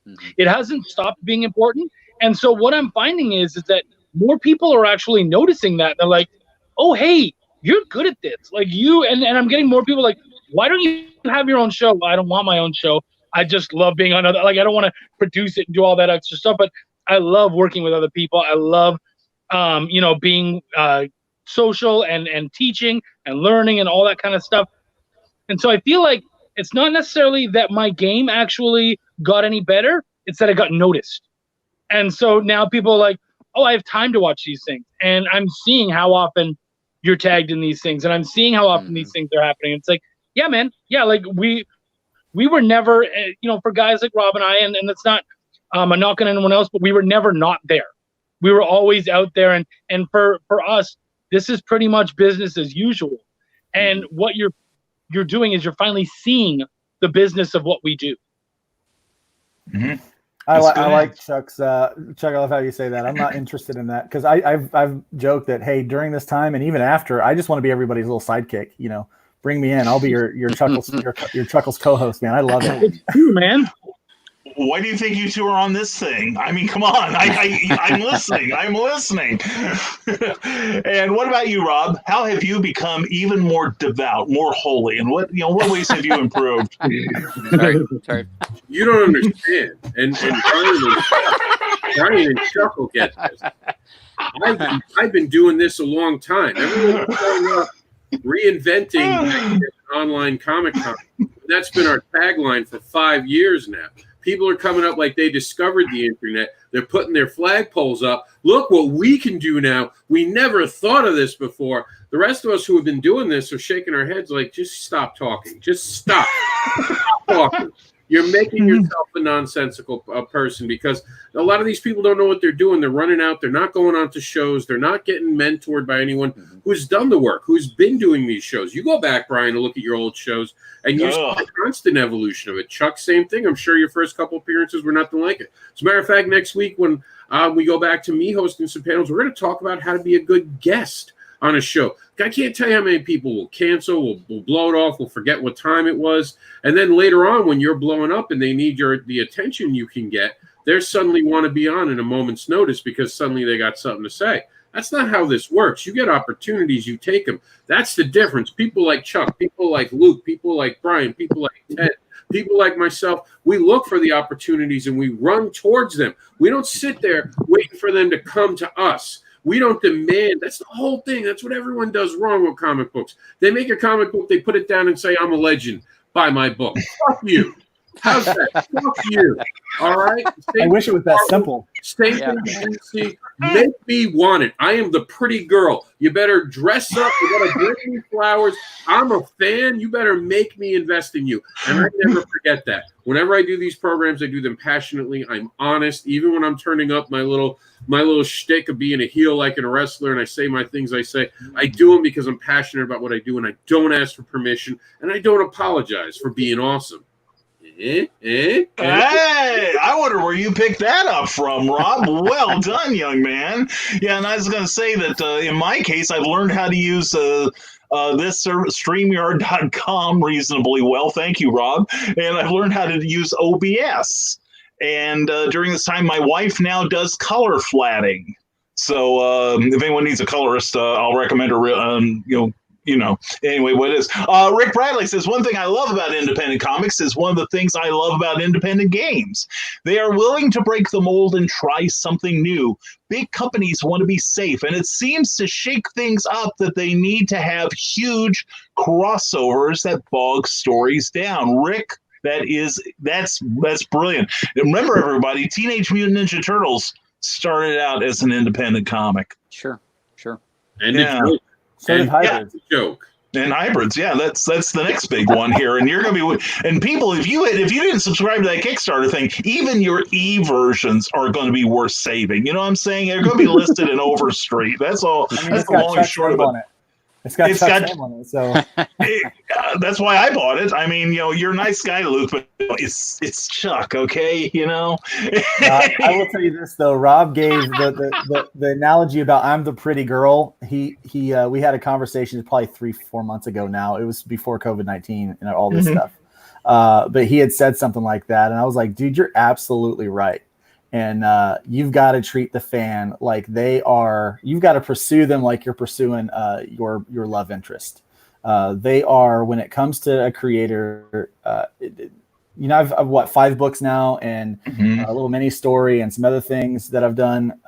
C: Mm-hmm. It hasn't stopped being important. And so what I'm finding is that more people are actually noticing that. They're like, oh, hey, you're good at this. Like you, and I'm getting more people like, why don't you have your own show? I don't want my own show. I just love being on other, like, I don't want to produce it and do all that extra stuff, but I love working with other people. I love, being social and teaching and learning and all that kind of stuff. And so I feel like it's not necessarily that my game actually got any better. It's that I got noticed. And so now people are like, oh, I have time to watch these things. And I'm seeing how often you're tagged in these things. And I'm seeing how often these things are happening. It's like, yeah, man. Yeah, like we were never, for guys like Rob and I, and that's not a knock on anyone else, but we were never not there. We were always out there. And for us, this is pretty much business as usual. And what you're doing is you're finally seeing the business of what we do.
A: Mm-hmm.
B: I
A: That's good.
B: like Chuck's. Chuck, I love how you say that. I'm not interested in that because I've joked that, hey, during this time and even after, I just want to be everybody's little sidekick. You know, bring me in. I'll be your Chuckles your Chuckles co-host, man. I love it.
C: It's true, man.
A: Why do you think you two are on this thing? I mean, come on. I'm listening. I'm listening. And what about you, Rob? How have you become even more devout, more holy? And what ways have you improved?
F: Sorry.
E: You don't understand. And Brian and Chuck will get this. I've been doing this a long time. Everyone's growing up reinventing online Comic Con. That's been our tagline for 5 years now. People are coming up like they discovered the internet. They're putting their flagpoles up. Look what we can do now. We never thought of this before. The rest of us who have been doing this are shaking our heads like, just stop talking. Just stop. Stop talking. You're making yourself a nonsensical person because a lot of these people don't know what they're doing. They're running out. They're not going on to shows. They're not getting mentored by anyone who's done the work, who's been doing these shows. You go back, Brian, to look at your old shows, and you see the constant evolution of it. Chuck, same thing. I'm sure your first couple appearances were nothing like it. As a matter of fact, next week when we go back to me hosting some panels, we're going to talk about how to be a good guest on a show. I can't tell you how many people will cancel, will blow it off, will forget what time it was. And then later on, when you're blowing up and they need the attention you can get, they suddenly want to be on in a moment's notice because suddenly they got something to say. That's not how this works. You get opportunities, you take them. That's the difference. People like Chuck, people like Luke, people like Brian, people like Ted, people like myself, we look for the opportunities and we run towards them. We don't sit there waiting for them to come to us. We don't demand. That's the whole thing. That's what everyone does wrong with comic books. They make a comic book, they put it down and say, I'm a legend. Buy my book. Fuck you. How's that? Fuck you. All right?
B: I wish it was that simple.
E: State agency, make me want it. I am the pretty girl. You better dress up. You better bring me flowers. I'm a fan. You better make me invest in you. And I never forget that. Whenever I do these programs, I do them passionately. I'm honest. Even when I'm turning up my little shtick of being a heel like in a wrestler and I say my things I say, I do them because I'm passionate about what I do and I don't ask for permission and I don't apologize for being awesome. Hey,
A: I wonder where you picked that up from, Rob. Well done, young man. Yeah, and I was going to say that in my case, I've learned how to use this service, StreamYard.com, reasonably well. Thank you, Rob. And I've learned how to use OBS. And during this time, my wife now does color flatting. So if anyone needs a colorist, I'll recommend her. Anyway, what it is. Rick Bradley says, one thing I love about independent comics is one of the things I love about independent games. They are willing to break the mold and try something new. Big companies want to be safe, and it seems to shake things up that they need to have huge crossovers that bog stories down. Rick, that's brilliant. And remember, everybody, Teenage Mutant Ninja Turtles started out as an independent comic.
F: Sure.
E: And it's
B: So did hybrids.
E: Joke.
A: And hybrids, yeah, that's the next big one here. And you're gonna be, and people, if you didn't subscribe to that Kickstarter thing, even your versions are going to be worth saving. You know what I'm saying? They're going to be listed in Overstreet. That's all.
B: I mean,
A: that's the long and short of it.
B: It's got Chuck's name on it, so
A: that's why I bought it. I mean, you're a nice guy, Luke, but it's Chuck, okay?
B: I will tell you this though. Rob gave the analogy about I'm the pretty girl. We had a conversation probably 3-4 months ago now. It was before COVID-19 and all this stuff. But he had said something like that, and I was like, dude, you're absolutely right. And you've got to treat the fan like they are. You've got to pursue them like you're pursuing your love interest. They are, when it comes to a creator. I've 5 books now and a little mini story and some other things that I've done.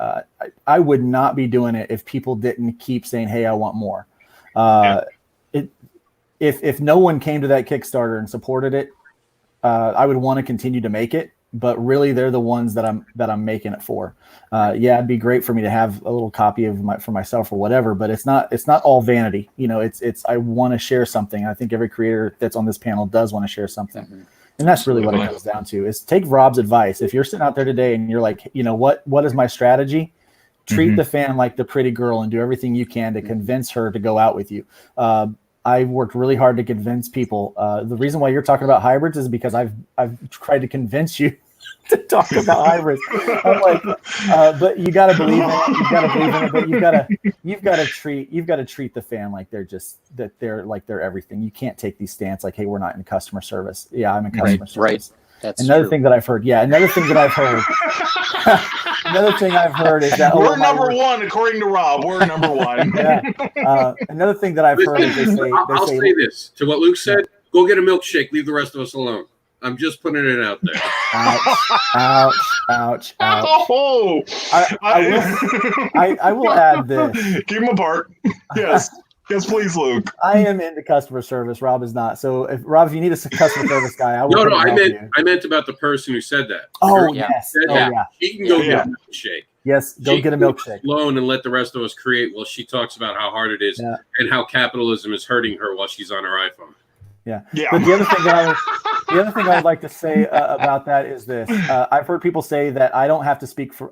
B: I would not be doing it if people didn't keep saying, "Hey, I want more." If no one came to that Kickstarter and supported it, I would want to continue to make it. But really, they're the ones that I'm making it for. It'd be great for me to have a little copy of for myself or whatever. But it's not all vanity. It's I want to share something. I think every creator that's on this panel does want to share something, and that's really what it comes down to. Is take Rob's advice. If you're sitting out there today and you're like, what is my strategy? Treat the fan like the pretty girl and do everything you can to convince her to go out with you. I've worked really hard to convince people. The reason why you're talking about hybrids is because I've tried to convince you to talk about hybrids. I'm like, but you got to believe in it. You got to believe in it. But you've got to treat the fan like they're everything. You can't take these stance like, hey, we're not in customer service. Yeah, I'm in customer service.
F: Right. That's
B: another
F: true.
B: thing that I've heard. Yeah, another thing that I've heard. Another thing I've heard is that
A: we're number one, according to Rob. We're number one.
B: Yeah. Another thing that I've heard is
E: I'll say this to what Luke said. Go get a milkshake. Leave the rest of us alone. I'm just putting it out there.
B: Ouch.
A: Oh,
B: I will add this.
A: Keep them apart. Yes. Yes, please, Luke.
B: I am into customer service. Rob is not. So, if you need a customer service guy, I will.
E: No, I meant about the person who said that.
B: Oh,
E: She
B: yes.
E: said
B: Oh,
E: that.
B: yeah.
E: She can go get a milkshake.
B: Yes, go get a milkshake.
E: Alone and let the rest of us create while she talks about how hard it is and how capitalism is hurting her while she's on her iPhone.
B: Yeah.
A: Yeah.
B: But the other thing I would like to say about that is this. I've heard people say that I don't have to speak for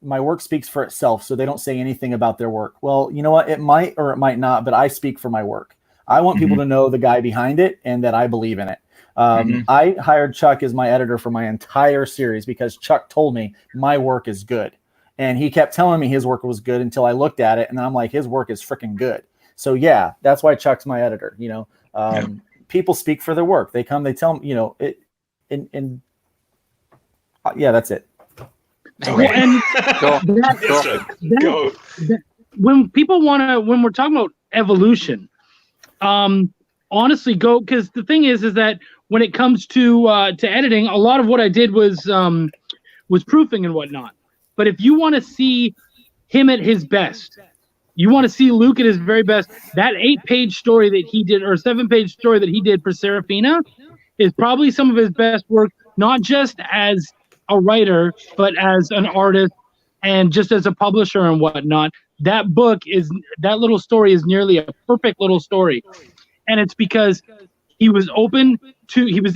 B: my work speaks for itself, so they don't say anything about their work. Well, you know what? It might or it might not, but I speak for my work. I want people to know the guy behind it and that I believe in it. I hired Chuck as my editor for my entire series because Chuck told me my work is good. And he kept telling me his work was good until I looked at it and I'm like, his work is freaking good. So yeah, that's why Chuck's my editor, you know. People speak for their work. They come, they tell them, you know, it. Yeah, that's it.
A: Okay.
C: And
A: Go.
C: when we're talking about evolution, honestly, because the thing is that when it comes to editing, a lot of what I did was proofing and whatnot. But if you want to see him at his best, you want to see Luke at his very best, that 8-page story that he did, or 7-page story that he did for Serafina is probably some of his best work, not just as a writer, but as an artist and just as a publisher and whatnot. That little story is nearly a perfect little story. And it's because he was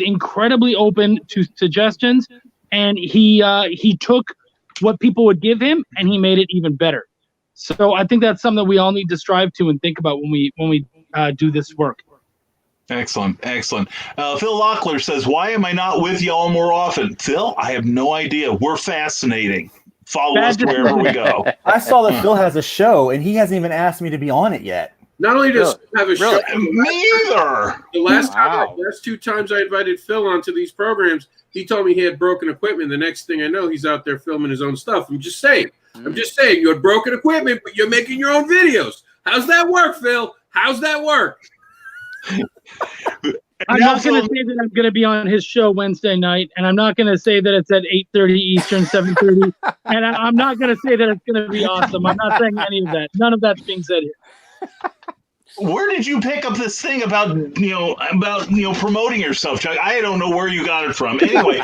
C: incredibly open to suggestions, and he took what people would give him and he made it even better. So I think that's something that we all need to strive to and think about when we do this work.
A: Excellent. Phil Locklear says, why am I not with y'all more often? Phil, I have no idea. We're fascinating. Follow us wherever we go.
B: I saw that Phil has a show, and he hasn't even asked me to be on it yet.
E: Not only does Phil have a show,
A: me either.
E: The last 2 times I invited Phil onto these programs, he told me he had broken equipment. The next thing I know, he's out there filming his own stuff. I'm just saying, you had broken equipment, but you're making your own videos. How's that work, Phil? How's that work?
C: I'm not going to say that I'm going to be on his show Wednesday night, and I'm not going to say that it's at 8:30 Eastern, 7:30, and I'm not going to say that it's going to be awesome. I'm not saying any of that. None of that's being said here.
A: Where did you pick up this thing about promoting yourself, Chuck? I don't know where you got it from. Anyway,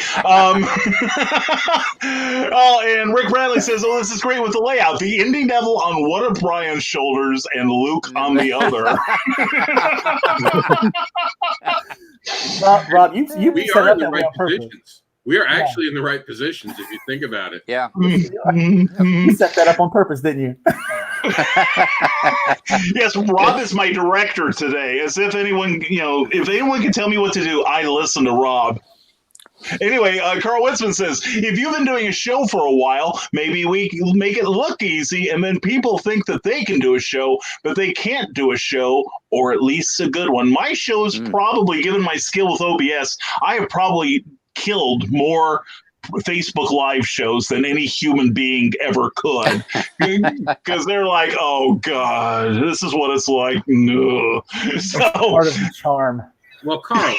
A: and Rick Bradley says, "Oh, this is great with the layout. The Indie Devil on one of Brian's shoulders and Luke on the other."
B: Rob, you
E: we
B: set
E: are
B: up
E: in the
B: that way
E: right
B: on purpose.
E: positions. We are actually in the right positions if you think about it.
F: Yeah.
B: You set that up on purpose, didn't you?
A: Yes, Rob is my director today. As if anyone can tell me what to do, I listen to Rob. Anyway, Carl Witzman says, if you've been doing a show for a while, maybe we make it look easy, and then people think that they can do a show, but they can't do a show, or at least a good one. My show's probably, given my skill with OBS, I have probably killed more Facebook Live shows than any human being ever could, because they're like, oh God, this is what it's like. No. So,
B: part of the charm.
E: Well, Carl.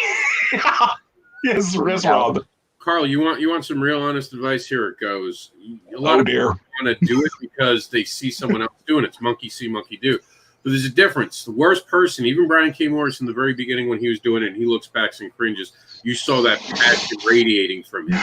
A: yes, Rob.
E: Carl, you want some real honest advice? Here it goes. A lot of people want to do it because they see someone else doing it. It's monkey see, monkey do. But there's a difference. The worst person, even Brian K. Morris in the very beginning when he was doing it, and he looks back and cringes, you saw that passion radiating from him.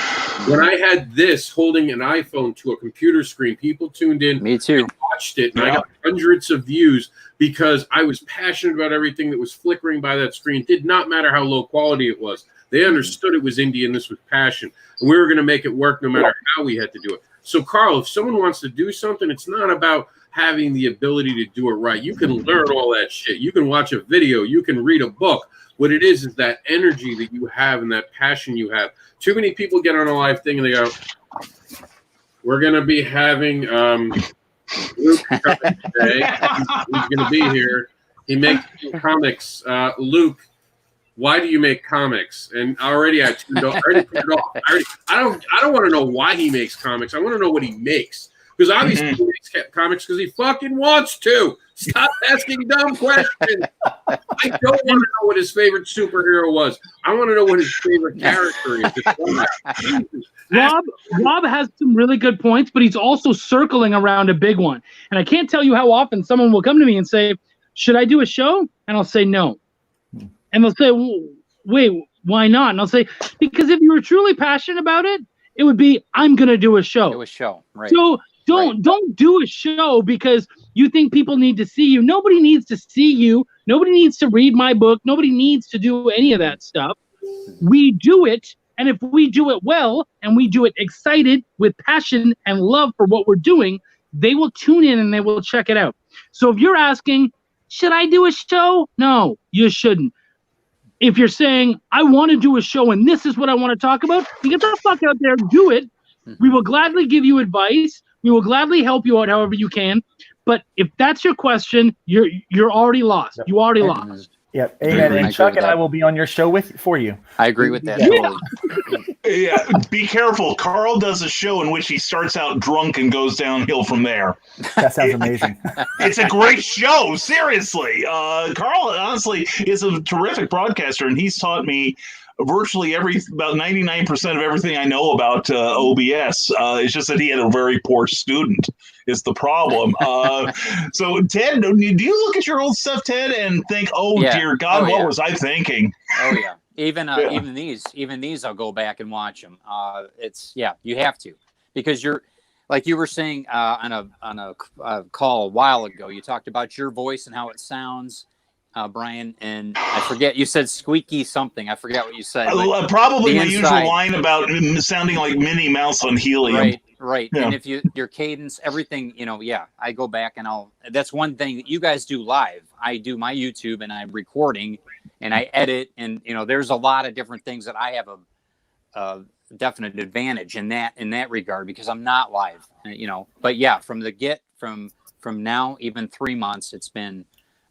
E: When I had this holding an iPhone to a computer screen, people tuned in.
F: Me too.
E: And watched it, and I got hundreds of views because I was passionate about everything that was flickering by that screen. It did not matter how low quality it was. They understood it was indie, and this was passion. And we were going to make it work no matter how we had to do it. So, Carl, if someone wants to do something, it's not about having the ability to do it right. You can learn all that shit. You can watch a video. You can read a book. What it is that energy that you have and that passion you have. Too many people get on a live thing and they go, we're going to be having Luke today. He's going to be here. He makes comics. Luke, why do you make comics? And already I tuned off. I already turned it off. I don't want to know why he makes comics. I want to know what he makes. Because obviously he makes comics because he fucking wants to. Stop asking dumb questions. I don't want to know what his favorite superhero was. I want to know what his favorite character is.
C: Rob has some really good points, but he's also circling around a big one. And I can't tell you how often someone will come to me and say, should I do a show? And I'll say no. And they'll say, wait, why not? And I'll say, because if you were truly passionate about it, it would be, I'm going to do a show.
F: Do a show, right.
C: So don't do a show because you think people need to see you. Nobody needs to see you. Nobody needs to read my book. Nobody needs to do any of that stuff. We do it. And if we do it well and we do it excited with passion and love for what we're doing, they will tune in and they will check it out. So if you're asking, should I do a show? No, you shouldn't. If you're saying, I want to do a show and this is what I want to talk about, you get the fuck out there, do it. We will gladly give you advice. We will gladly help you out however you can. But if that's your question, you're already lost. You already lost.
B: Yep. Amen. And Chuck and I will be on your show for you.
F: I agree with that. Totally.
A: Yeah, be careful. Carl does a show in which he starts out drunk and goes downhill from there.
B: That sounds amazing.
A: It's a great show, seriously. Carl, honestly, is a terrific broadcaster, and he's taught me virtually about 99% of everything I know about OBS. It's just that he had a very poor student is the problem. So, Ted, do you look at your old stuff, Ted, and think, dear God, what was I thinking?
F: Oh, yeah. Even these, I'll go back and watch them. You have to, because you're, like you were saying on a call a while ago, you talked about your voice and how it sounds, Brian, and I forget, you said squeaky something. I forget what you said.
A: Probably my usual line about sounding like Minnie Mouse on helium.
F: Right. Yeah. And if your cadence, everything, I go back and that's one thing that you guys do live. I do my YouTube and I'm recording and I edit, and there's a lot of different things that I have a definite advantage in that regard because I'm not live, but yeah, from now, even 3 months, it's been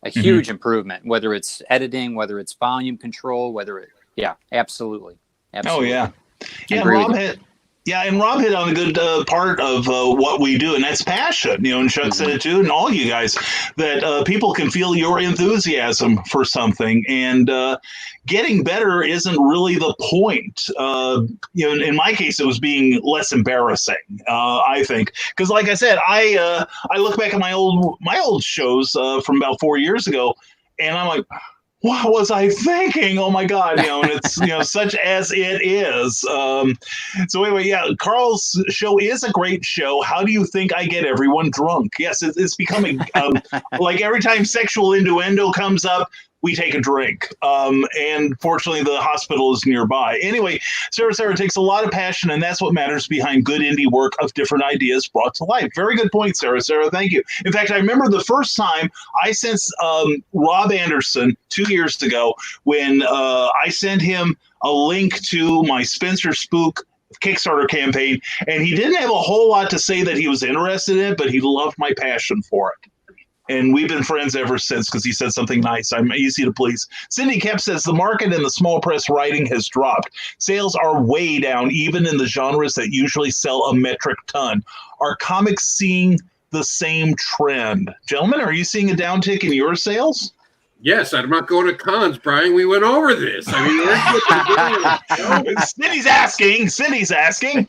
F: a huge improvement, whether it's editing, whether it's volume control, absolutely.
A: Oh yeah. And Rob hit on a good part of what we do, and that's passion. And Chuck said it too, and all you guys, that people can feel your enthusiasm for something, and getting better isn't really the point. In my case, it was being less embarrassing. I think, because like I said, I look back at my old shows from about 4 years ago, and I'm like, what was I thinking? Oh my God, and it's such as it is. So anyway, Carl's show is a great show. How do you think I get everyone drunk? Yes, it's becoming like every time sexual innuendo comes up, we take a drink. And fortunately, the hospital is nearby. Anyway, Sarah takes a lot of passion, and that's what matters behind good indie work of different ideas brought to life. Very good point, Sarah. Thank you. In fact, I remember the first time I sent Rob Anderson 2 years ago when I sent him a link to my Spencer Spook Kickstarter campaign, and he didn't have a whole lot to say that he was interested in it, but he loved my passion for it. And we've been friends ever since because he said something nice. I'm easy to please. Cindy Kemp says the market in the small press writing has dropped. Sales are way down, even in the genres that usually sell a metric ton. Are comics seeing the same trend? Gentlemen, are you seeing a downtick in your sales?
E: Yes, I'm not going to cons, Brian. We went over this.
A: Cindy's asking.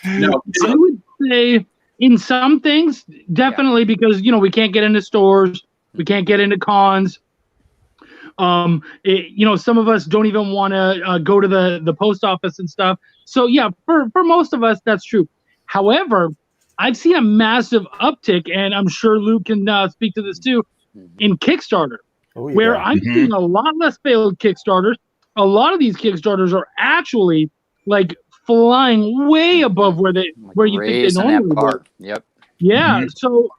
E: No,
C: I would say in some things, definitely, because we can't get into stores, we can't get into cons. Some of us don't even want to go to the post office and stuff. So yeah, for most of us, that's true. However, I've seen a massive uptick, and I'm sure Luke can speak to this too, in Kickstarter, where I'm seeing a lot less failed Kickstarters. A lot of these Kickstarters are actually like flying way above where you think they normally were.
F: Yep.
C: Yeah.
A: Mhm.
C: So,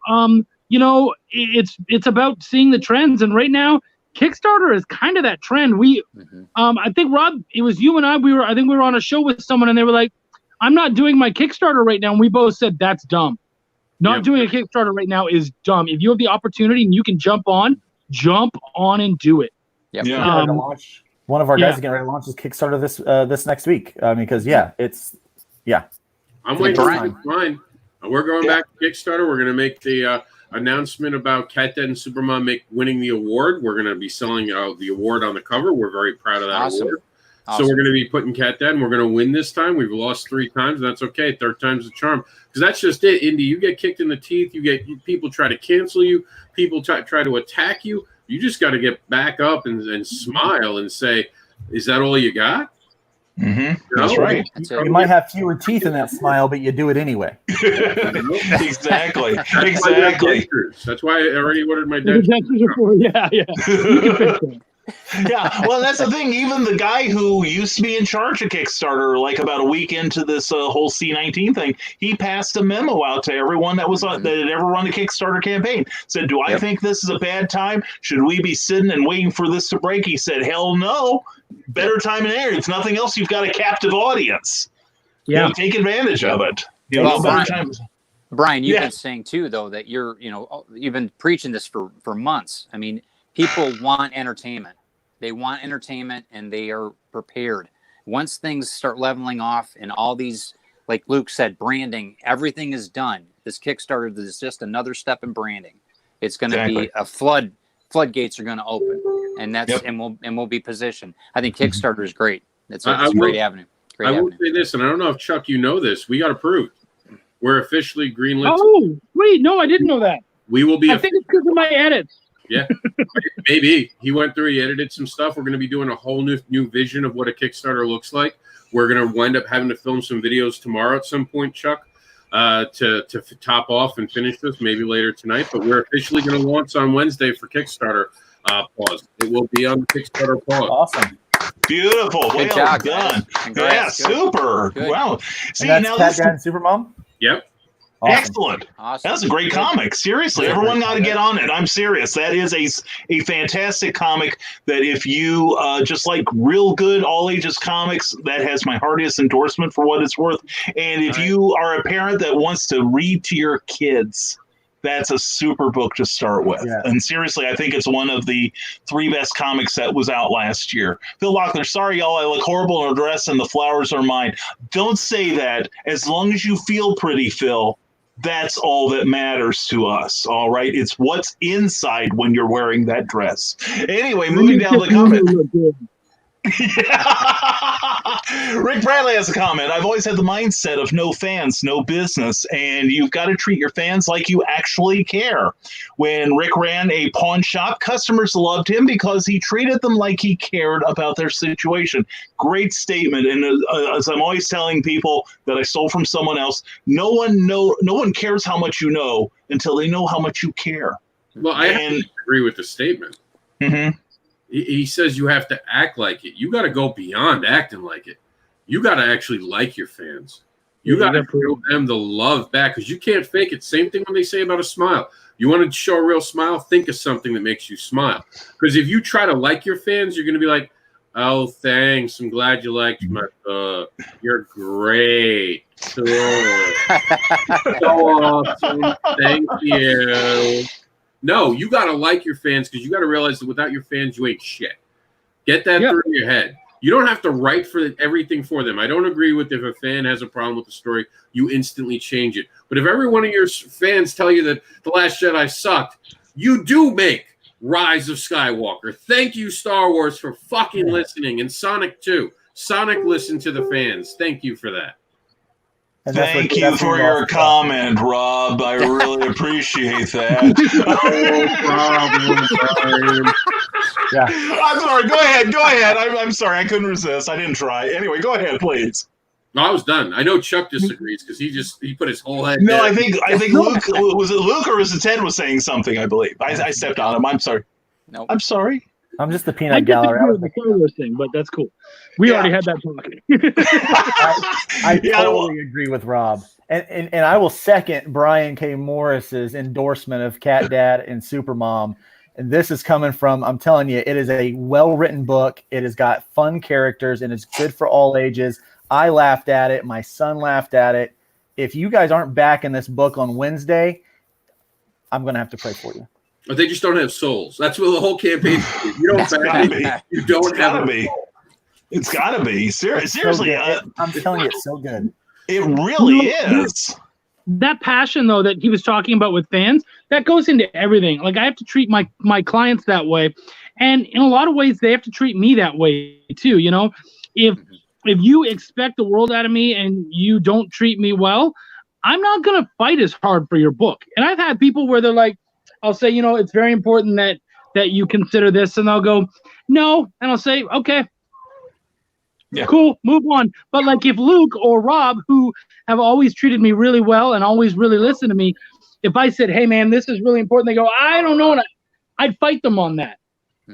C: it's about seeing the trends, and right now, Kickstarter is kind of that trend. I think Rob, it was you and I. I think we were on a show with someone, and they were like, "I'm not doing my Kickstarter right now," and we both said that's dumb. Not doing a Kickstarter right now is dumb. If you have the opportunity and you can jump on and do it.
F: Yep.
A: Yeah.
B: One of our guys is getting ready to launch his Kickstarter this next week. Because
E: I'm waiting
F: Brian.
E: for mine. We're going back to Kickstarter. We're going to make the announcement about Cat Dad and Supermom winning the award. We're going to be selling the award on the cover. We're very proud of that award. So we're going to be putting Cat Dad, and we're going to win this time. We've lost 3 times. That's okay. 3rd time's the charm. Because that's just it, Indy. You get kicked in the teeth. People try to cancel you. People try to attack you. You just got to get back up and smile and say, "Is that all you got?"
A: Mm-hmm. That's right.
B: You might have fewer teeth in that smile, but you do it anyway.
A: Exactly.
E: That's why I already ordered my dentures.
C: Yeah. You can fix it.
A: Yeah, well, that's the thing. Even the guy who used to be in charge of Kickstarter, like about a week into this whole C19 thing, he passed a memo out to everyone that had ever run a Kickstarter campaign. Said, "Do I think this is a bad time? Should we be sitting and waiting for this to break?" He said, "Hell no. Better time than ever. If nothing else, you've got a captive audience.
C: Yeah,
A: take advantage of it.
F: Brian, you've been saying too, though, that you've been preaching this for months. I mean, people want entertainment. They want entertainment, and they are prepared. Once things start leveling off and all these, like Luke said, branding, everything is done. This Kickstarter is just another step in branding. It's going to be a floodgates are going to open, and and we'll be positioned. I think Kickstarter is great. It's a great avenue.
E: I will say this, and I don't know if Chuck, you know this. We got approved. We're officially greenlit.
C: Oh, wait, no, I didn't know that.
E: We will be.
C: I think it's because of my edits.
E: Yeah, maybe he went through. He edited some stuff. We're going to be doing a whole new vision of what a Kickstarter looks like. We're going to wind up having to film some videos tomorrow at some point, Chuck, to top off and finish this. Maybe later tonight. But we're officially going to launch on Wednesday for Kickstarter. Pause. It will be on the Kickstarter pause.
B: Awesome.
A: Beautiful.
F: Good job,
A: done.
F: Congrats.
A: Yeah, super.
F: Good.
A: Wow. See,
B: and
A: now
B: that's Cat Dad and Supermom?
E: Yep.
B: Awesome.
A: Excellent.
F: Awesome.
A: That's a great comic. Seriously, everyone got to get on it. I'm serious. That is a fantastic comic that if you just like real good all ages comics, that has my heartiest endorsement for what it's worth. And if you are a parent that wants to read to your kids, that's a super book to start with. Yeah. And seriously, I think it's one of the 3 best comics that was out last year. Phil Locklear, sorry, y'all, I look horrible in a dress and the flowers are mine. Don't say that. As long as you feel pretty, Phil, that's all that matters to us. All right. It's what's inside when you're wearing that dress. Anyway, moving down the comment. Rick Bradley has a comment. I've always had the mindset of no fans, no business, and you've got to treat your fans like you actually care. When Rick ran a pawn shop, customers loved him because he treated them like he cared about their situation. Great statement. And as I'm always telling people that I stole from someone else, no one cares how much you know until they know how much you care.
E: Well, I agree with the statement.
A: Mm-hmm.
E: He says you have to act like it. You got to go beyond acting like it. You got to actually like your fans. You got to show them the love back because you can't fake it. Same thing when they say about a smile. You want to show a real smile? Think of something that makes you smile. Because if you try to like your fans, you're going to be like, "Oh, thanks. I'm glad you liked my book. You're great. So awesome. Thank you." No, you got to like your fans because you got to realize that without your fans, you ain't shit. Get that through your head. You don't have to write for everything for them. I don't agree with if a fan has a problem with the story, you instantly change it. But if every one of your fans tell you that The Last Jedi sucked, you do make Rise of Skywalker. Thank you, Star Wars, for fucking listening. And Sonic too. Sonic listened to the fans. Thank you for that.
A: Thank you for your comment, Rob. I really appreciate that.
E: No problem,
A: yeah. I'm sorry. Go ahead. I'm sorry. I couldn't resist. I didn't try. Anyway, go ahead, please.
E: No, I was done. I know Chuck disagrees because he put his whole head.
A: No, I think Luke, was it Luke or was it Ted was saying something? I believe I stepped on him. I'm sorry.
F: No,
A: I'm sorry.
B: I'm just the
C: I
B: peanut
C: disagree
B: gallery.
C: with the Star Wars thing, but that's cool. We already had that talk.
B: I
A: Yeah,
B: totally agree with Rob. And I will second Brian K. Morris's endorsement of Cat Dad and Supermom. And this is coming from, I'm telling you, it is a well-written book. It has got fun characters, and it's good for all ages. I laughed at it. My son laughed at it. If you guys aren't backing this book on Wednesday, I'm going to have to pray for you.
E: But they just don't have souls. That's what the whole campaign is. You don't
A: It's gotta be.
E: You don't
A: It's gotta
E: have
A: be. It's gotta be. Seriously,
B: I'm telling you, it's so good.
A: it really is.
C: That passion, though, that he was talking about with fans, that goes into everything. Like, I have to treat my clients that way. And in a lot of ways, they have to treat me that way, too. You know, if you expect the world out of me and you don't treat me well, I'm not going to fight as hard for your book. And I've had people where they're like, I'll say, you know, it's very important that you consider this. And they'll go, no. And I'll say, okay, cool, move on. But like if Luke or Rob, who have always treated me really well and always really listened to me, if I said, hey, man, this is really important, they go, I don't know. And I'd fight them on that.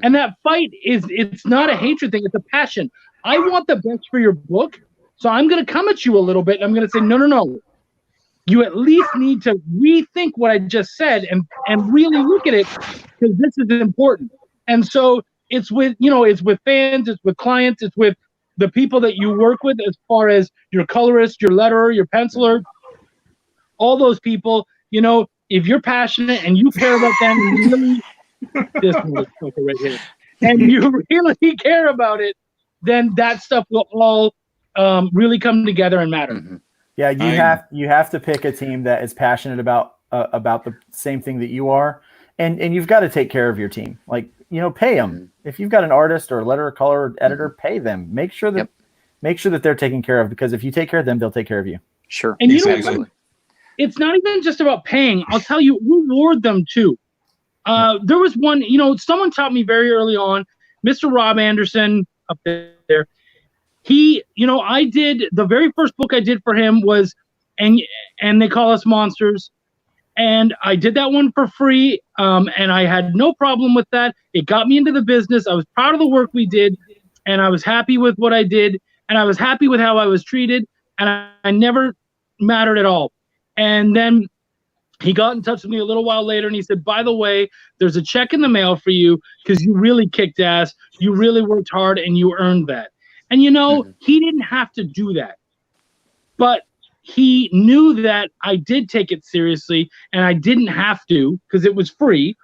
C: And that fight it's not a hatred thing. It's a passion. I want the best for your book. So I'm going to come at you a little bit. And I'm going to say, no. You at least need to rethink what I just said and really look at it, because this is important. And so it's with fans, it's with clients, it's with the people that you work with, as far as your colorist, your letterer, your penciler, all those people. You know, if you're passionate and you care about them, and you really, this motherfucker right here, and you really care about it, then that stuff will all really come together and matter.
F: Mhm.
B: Yeah, you have to pick a team that is passionate about the same thing that you are, and you've got to take care of your team. Like, you know, pay them. If you've got an artist or a letterer, color, or editor, pay them. Make sure that they're taken care of, because if you take care of them, they'll take care of you.
F: Sure.
C: And you know,
A: Exactly.
C: it's not even just about paying. I'll tell you, reward them too. There was one, you know, someone taught me very early on, Mr. Rob Anderson up there. He, you know, I did the very first book I did for him was, and They Call Us Monsters. And I did that one for free. And I had no problem with that. It got me into the business. I was proud of the work we did, and I was happy with what I did, and I was happy with how I was treated, and I never mattered at all. And then he got in touch with me a little while later, and he said, by the way, there's a check in the mail for you, because you really kicked ass. You really worked hard, and you earned that. And, you know, he didn't have to do that. But he knew that I did take it seriously, and I didn't have to, because it was free.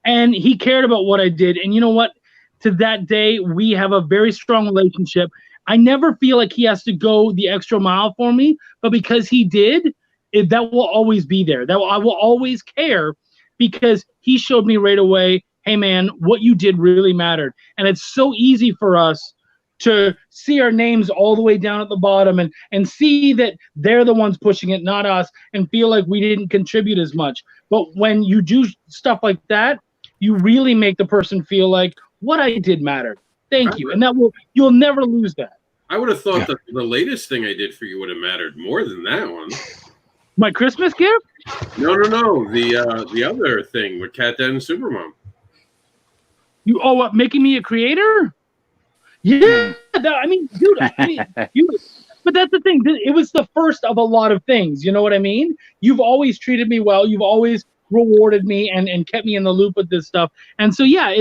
C: And he cared about what I did. And you know what? To that day, we have a very strong relationship. I never feel like he has to go the extra mile for me, but because he did, that will always be there. I will always care, because he showed me right away, hey, man, what you did really mattered. And it's so easy for us to see our names all the way down at the bottom and see that they're the ones pushing it, not us, and feel like we didn't contribute as much. But when you do stuff like that, you really make the person feel like what I did mattered. Thank you. And you'll never lose that.
E: I would have thought that the latest thing I did for you would have mattered more than that one.
C: My Christmas gift?
E: No. The other thing with Cat Dad and Supermom.
C: What, making me a creator? Yeah, I mean, dude, but that's the thing. It was the first of a lot of things. You know what I mean? You've always treated me well. You've always rewarded me and kept me in the loop with this stuff. And so, yeah,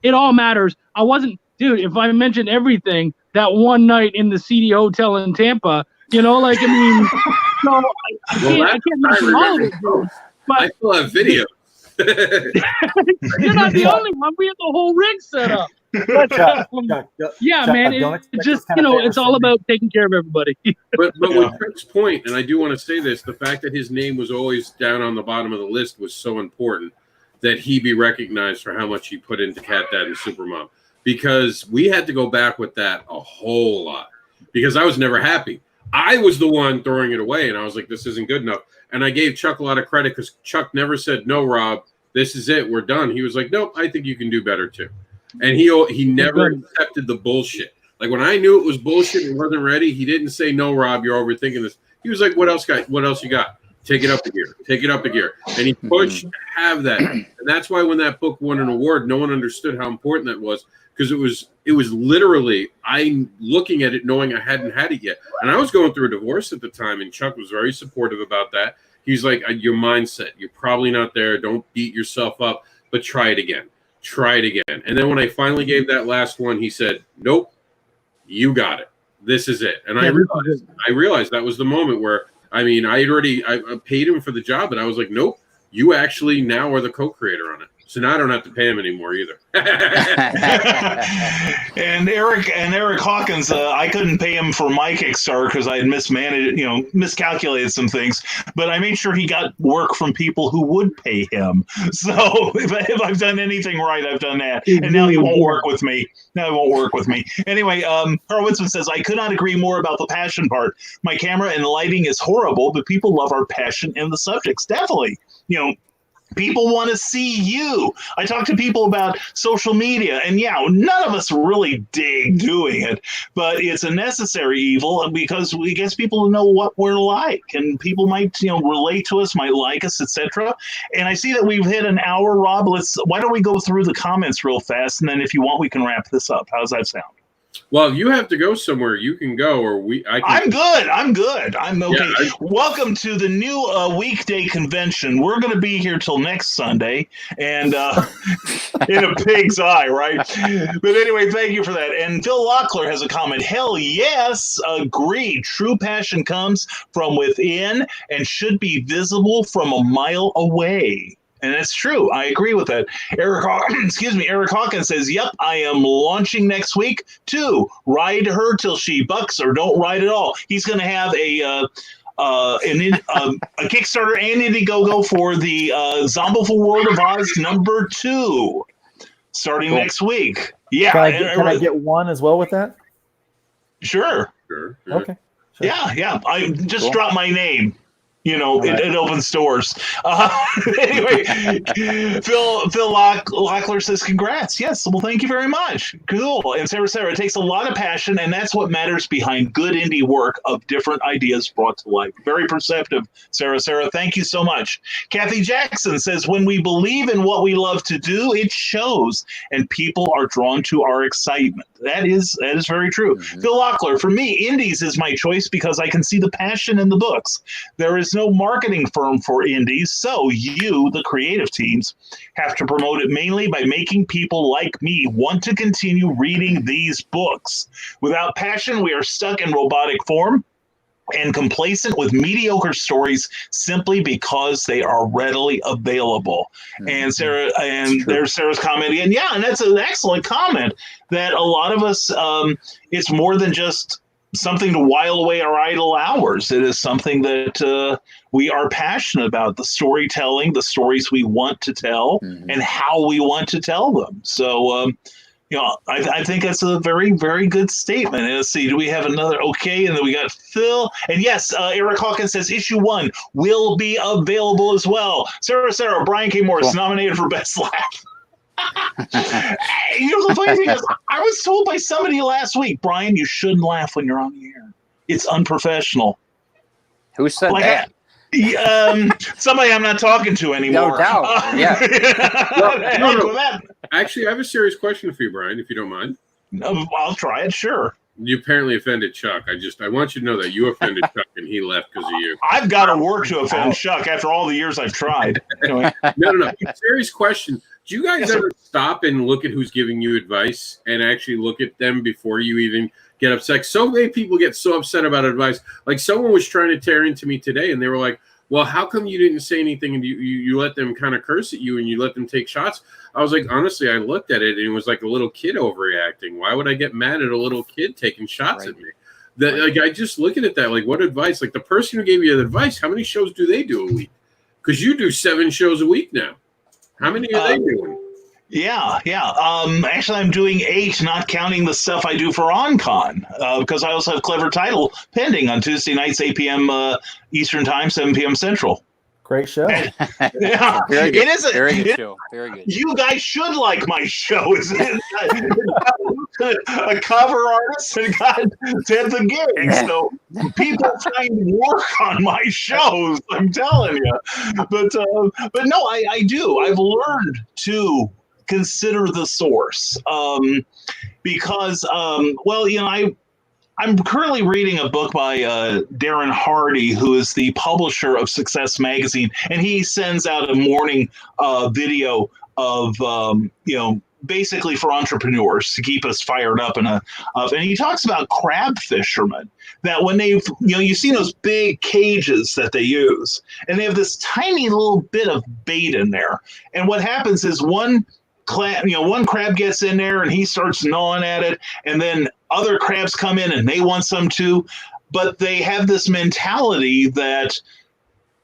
C: it all matters. I wasn't, dude, if I mentioned everything, that one night in the CD Hotel in Tampa, you know, like, I mean, so I can't mention all of it, dude, but
E: I still have videos.
C: you're not the only one. We have the whole rig set up.
B: Chuck,
C: Yeah,
B: Chuck,
C: man.
B: don't
C: It's
B: expect
C: just,
B: this kind of favor
C: it's all
B: from me.
C: about taking care of everybody.
E: But with Craig's point, and I do want to say this, the fact that his name was always down on the bottom of the list was so important, that he be recognized for how much he put into Cat Dad and Supermom. Because we had to go back with that a whole lot. Because I was never happy. I was the one throwing it away, and I was like, this isn't good enough. And I gave Chuck a lot of credit, because Chuck never said, no, Rob, this is it, we're done. He was like, nope, I think you can do better too. And he never accepted the bullshit. Like, when I knew it was bullshit and wasn't ready, he didn't say, no, Rob, you're overthinking this. He was like, what else you got? Take it up a gear. Take it up a gear. And he pushed to have that. And that's why when that book won an award, no one understood how important that was, because it was literally I'm looking at it knowing I hadn't had it yet. And I was going through a divorce at the time, and Chuck was very supportive about that. He's like, your mindset, you're probably not there. Don't beat yourself up, but try it again. Try it again. And then when I finally gave that last one, he said, nope, you got it. This is it. And I realized that was the moment where, I mean, I paid him for the job, and I was like, nope, you actually now are the co-creator on it. So now I don't have to pay him anymore either.
A: And Eric Hawkins, I couldn't pay him for my Kickstarter because I had miscalculated some things, but I made sure he got work from people who would pay him. So if I've done anything right, I've done that. And now he won't work with me. Anyway, Carl Winston says, I could not agree more about the passion part. My camera and lighting is horrible, but people love our passion in the subjects. Definitely. People want to see you. I talk to people about social media, and none of us really dig doing it, but it's a necessary evil because we get people to know what we're like, and people might, relate to us, might like us, etc. And I see that we've hit an hour, Rob. Why don't we go through the comments real fast, and then if you want, we can wrap this up. How does that sound?
E: Well, you have to go somewhere. You can go, or
A: I'm good. I'm okay. Yeah, Welcome to the new weekday convention. We're going to be here till next Sunday, and in a pig's eye, right? But anyway, thank you for that. And Phil Locklear has a comment. Hell yes, agreed. True passion comes from within and should be visible from a mile away. And that's true. I agree with that. Eric Hawkins says, yep, I am launching next week too. Ride her till she bucks or don't ride at all. He's going to have a Kickstarter and Indiegogo for the Zombiful World of Oz #2 starting next week. Yeah.
B: Can I get one as well with that?
A: Sure.
B: Okay. Sure.
A: Yeah. I just dropped my name. It opens doors. Anyway, Phil Locklear says, congrats. Yes, well, thank you very much. Cool. And Sarah, it takes a lot of passion, and that's what matters behind good indie work of different ideas brought to life. Very perceptive, Sarah. Thank you so much. Kathy Jackson says, when we believe in what we love to do, it shows, and people are drawn to our excitement. That is very true. Mm-hmm. Phil Locklear, for me, indies is my choice because I can see the passion in the books. There is no marketing firm for indies, so you, the creative teams, have to promote it mainly by making people like me want to continue reading these books. Without passion, we are stuck in robotic form and complacent with mediocre stories simply because they are readily available. Mm-hmm. And there's Sarah's comment again. Yeah, and that's an excellent comment that a lot of us, it's more than just something to while away our idle hours. It is something that we are passionate about, the storytelling, the stories we want to tell, mm-hmm. and how we want to tell them. So, I think that's a very, very good statement. And let's see, do we have another? Okay, and then we got Phil. And yes, Eric Hawkins says issue 1 will be available as well. Sarah, Brian K. Morris nominated for Best Laugh. The funny thing is, I was told by somebody last week, Brian, you shouldn't laugh when you're on the air. It's unprofessional.
F: Who said that?
A: Somebody I'm not talking to anymore.
F: No doubt. Yeah.
E: No. Actually, I have a serious question for you, Brian, if you don't mind.
A: I'll try it, sure.
E: You apparently offended Chuck. I want you to know that you offended Chuck and he left because of you.
A: I've got to work to offend Chuck after all the years I've tried. Anyway.
E: No. Serious question. Do you guys ever stop and look at who's giving you advice and actually look at them before you even get upset? So many people get so upset about advice. Like someone was trying to tear into me today and they were like, well, how come you didn't say anything and you let them kind of curse at you and you let them take shots? I was like, honestly, I looked at it and it was like a little kid overreacting. Why would I get mad at a little kid taking shots at me? I just look at it that, like, what advice? Like the person who gave you the advice, how many shows do they do a week? Because you do 7 shows a week now. How many are they doing?
A: Yeah. Actually, I'm doing 8, not counting the stuff I do for OnCon, because I also have Clever Title pending on Tuesday nights, 8 p.m. Eastern Time, 7 p.m. Central.
B: Great show.
A: Yeah,
F: very good.
A: It is
F: very good show. Very good.
A: You guys should like my show. a cover artist and got 10th a gig. So people find work on my shows. I'm telling you. But no, I do. I've learned to consider the source because well, you know, I'm currently reading a book by Darren Hardy, who is the publisher of Success Magazine, and he sends out a morning video of you know, basically for entrepreneurs to keep us fired up and he talks about crab fishermen, that when they've, you know, you've seen those big cages that they use, and they have this tiny little bit of bait in there, and what happens is one crab gets in there and he starts gnawing at it, and then other crabs come in and they want some too. But they have this mentality that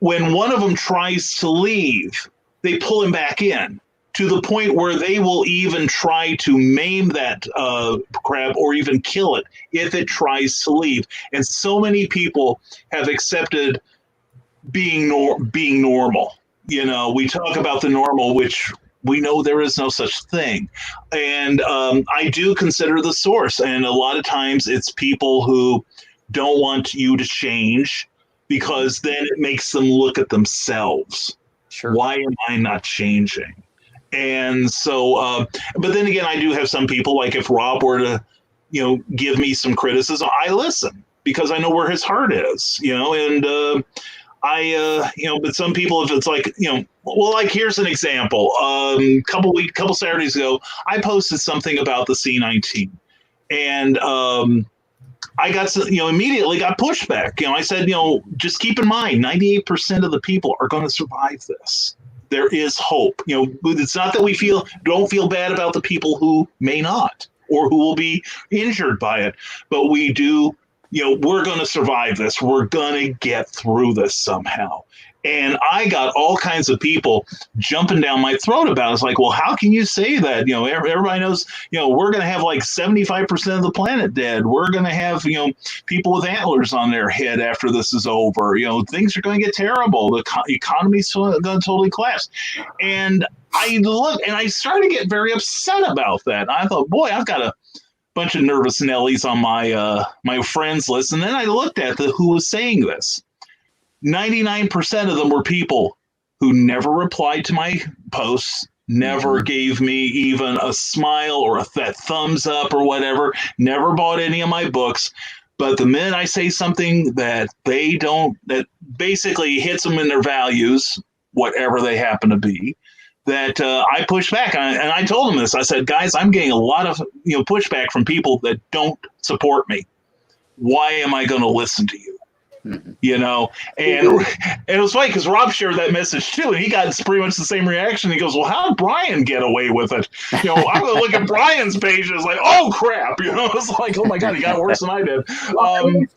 A: when one of them tries to leave, they pull him back in, to the point where they will even try to maim that crab or even kill it if it tries to leave. And so many people have accepted being normal. You know, we talk about the normal, which we know there is no such thing. And I do consider the source. And a lot of times it's people who don't want you to change, because then it makes them look at themselves.
F: Sure.
A: Why am I not changing? And so, but then again, I do have some people, like if Rob were to, you know, give me some criticism, I listen, because I know where his heart is, you know, and you know, but some people, if it's like, you know, well, like here's an example. Couple Saturdays ago, I posted something about the C19, and I got, you know, immediately got pushback. You know, I said, you know, just keep in mind, 98% of the people are going to survive this. There is hope. You know, it's not that we don't feel bad about the people who may not, or who will be injured by it, but we do. You know, we're going to survive this. We're going to get through this somehow. And I got all kinds of people jumping down my throat about it. It's like, well, how can you say that? You know, everybody knows, you know, we're going to have like 75% of the planet dead. We're going to have, you know, people with antlers on their head after this is over. You know, things are going to get terrible. The economy's going to totally collapse. And I looked and I started to get very upset about that. I thought, boy, I've got a bunch of nervous Nellies on my my friends list. And then I looked at who was saying this. 99% of them were people who never replied to my posts, never gave me even a smile or that thumbs up or whatever, never bought any of my books. But the minute I say something that they don't, that basically hits them in their values, whatever they happen to be, that I push back. And I told them this. I said, guys, I'm getting a lot of, you know, pushback from people that don't support me. Why am I going to listen to you? You know, and it was funny because Rob shared that message too, and he got pretty much the same reaction. He goes, well, how did Brian get away with it? You know, I'm going to look at Brian's page and it's like, oh crap, you know, it's like, oh my God, he got worse than I did.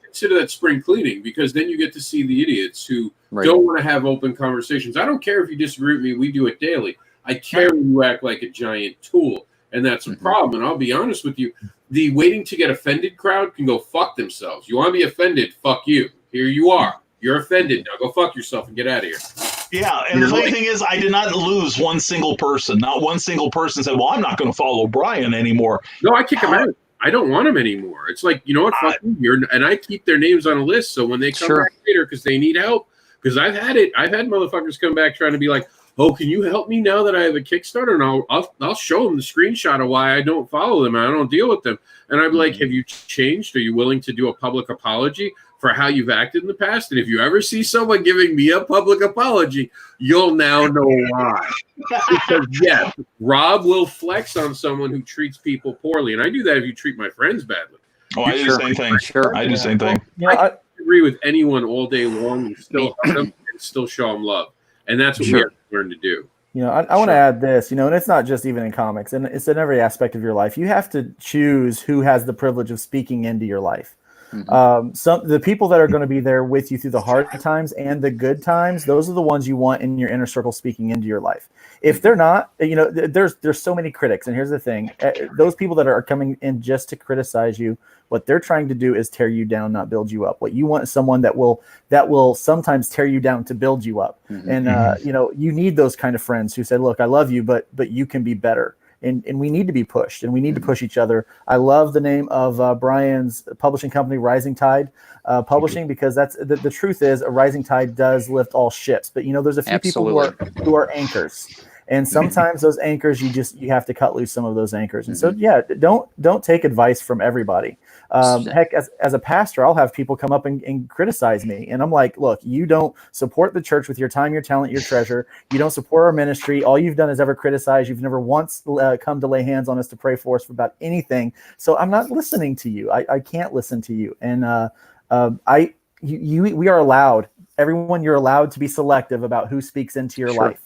E: Consider that spring cleaning, because then you get to see the idiots who don't want to have open conversations. I don't care if you disagree with me. We do it daily. I care when you act like a giant tool, and that's a problem. And I'll be honest with you, the waiting to get offended crowd can go fuck themselves. You want to be offended? Fuck you. Here you are. You're offended. Now go fuck yourself and get out of here.
A: Yeah, and the funny thing is, I did not lose one single person. Not one single person said, well, I'm not going to follow Brian anymore.
E: No, I kick him out. I don't want him anymore. It's like, you know what? Fuck you. And I keep their names on a list, so when they come back later because they need help, because I've had motherfuckers come back trying to be like, oh, can you help me now that I have a Kickstarter? And I'll show them the screenshot of why I don't follow them and I don't deal with them. And I'm like, have you changed? Are you willing to do a public apology for how you've acted in the past? And if you ever see someone giving me a public apology, you'll now know why. Because yes, Rob will flex on someone who treats people poorly. And I do that if you treat my friends badly.
A: Oh, I do the same thing. Sure. I do the same thing.
E: I agree with anyone all day long and still hug them and still show them love. And that's what we have to learn to do.
B: You know, I want to add this, you know, and it's not just even in comics, and it's in every aspect of your life. You have to choose who has the privilege of speaking into your life. The people that are going to be there with you through the hard times and the good times, those are the ones you want in your inner circle speaking into your life. If they're not, you know, there's so many critics, and here's the thing: those people that are coming in just to criticize you, what they're trying to do is tear you down, not build you up. What you want is someone that will sometimes tear you down to build you up. And you know, you need those kind of friends who said, "Look, I love you, but you can be better." and we need to be pushed, and we need to push each other. I love the name of Brian's publishing company, Rising Tide Publishing, because that's the truth is a rising tide does lift all ships. But there's a few people who are anchors. And sometimes those anchors, you have to cut loose some of those anchors. And so, don't take advice from everybody. Heck, as a pastor, I'll have people come up and criticize me. And I'm like, look, you don't support the church with your time, your talent, your treasure. You don't support our ministry. All you've done is ever criticize. You've never once come to lay hands on us to pray for us about anything. So I'm not listening to you. I can't listen to you. And we are allowed, everyone, you're allowed to be selective about who speaks into your life.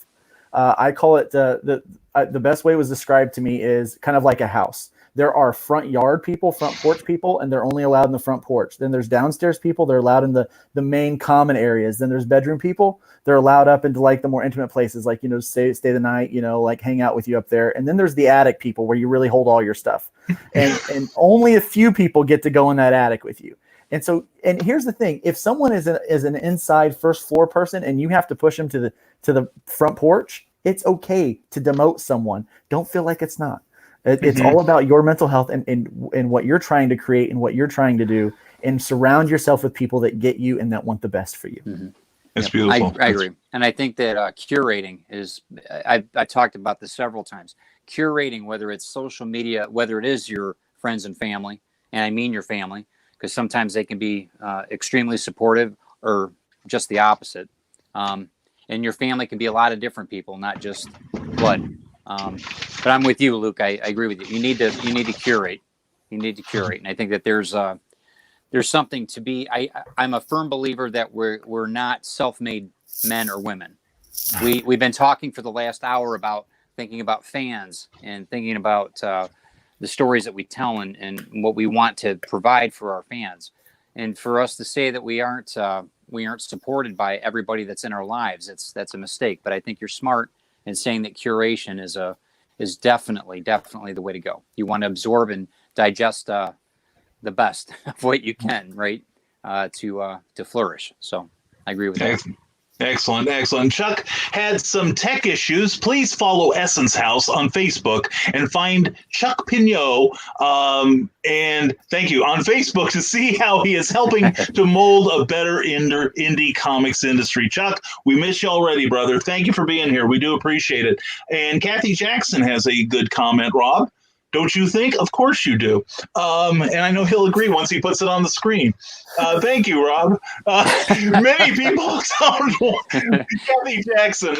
B: I call it the best way it was described to me is kind of like a house. There are front yard people, front porch people, and they're only allowed in the front porch. Then there's downstairs people. They're allowed in the main common areas. Then there's bedroom people. They're allowed up into like the more intimate places, like, stay the night, like hang out with you up there. And then there's the attic people where you really hold all your stuff. And only a few people get to go in that attic with you. And so, and here's the thing: if someone is an inside first floor person, and you have to push them to the front porch, it's okay to demote someone. Don't feel like it's not. It's all about your mental health and what you're trying to create and what you're trying to do, and surround yourself with people that get you and that want the best for you.
F: Mm-hmm.
A: That's beautiful.
F: I agree, and I think that curating is. I talked about this several times. Curating, whether it's social media, whether it is your friends and family, and I mean your family, because sometimes they can be extremely supportive or just the opposite. And your family can be a lot of different people, not just blood. But I'm with you, Luke. I agree with you. You need to curate. You need to curate, and I think that there's something to be. I'm a firm believer that we're not self-made men or women. We've been talking for the last hour about thinking about fans and thinking about the stories that we tell and what we want to provide for our fans. And for us to say that we aren't supported by everybody that's in our lives, that's a mistake. But I think you're smart in saying that curation is definitely the way to go. You want to absorb and digest the best of what you can, right? To flourish. So I agree with that.
A: Excellent. Chuck had some tech issues. Please follow Essence House on Facebook and find Chuck Pignot. And thank you on Facebook to see how he is helping to mold a better indie comics industry. Chuck, we miss you already, brother. Thank you for being here. We do appreciate it. And Kathy Jackson has a good comment, Rob. Don't you think? Of course you do. And I know he'll agree once he puts it on the screen. Thank you, Rob. Many people, Kathy Jackson,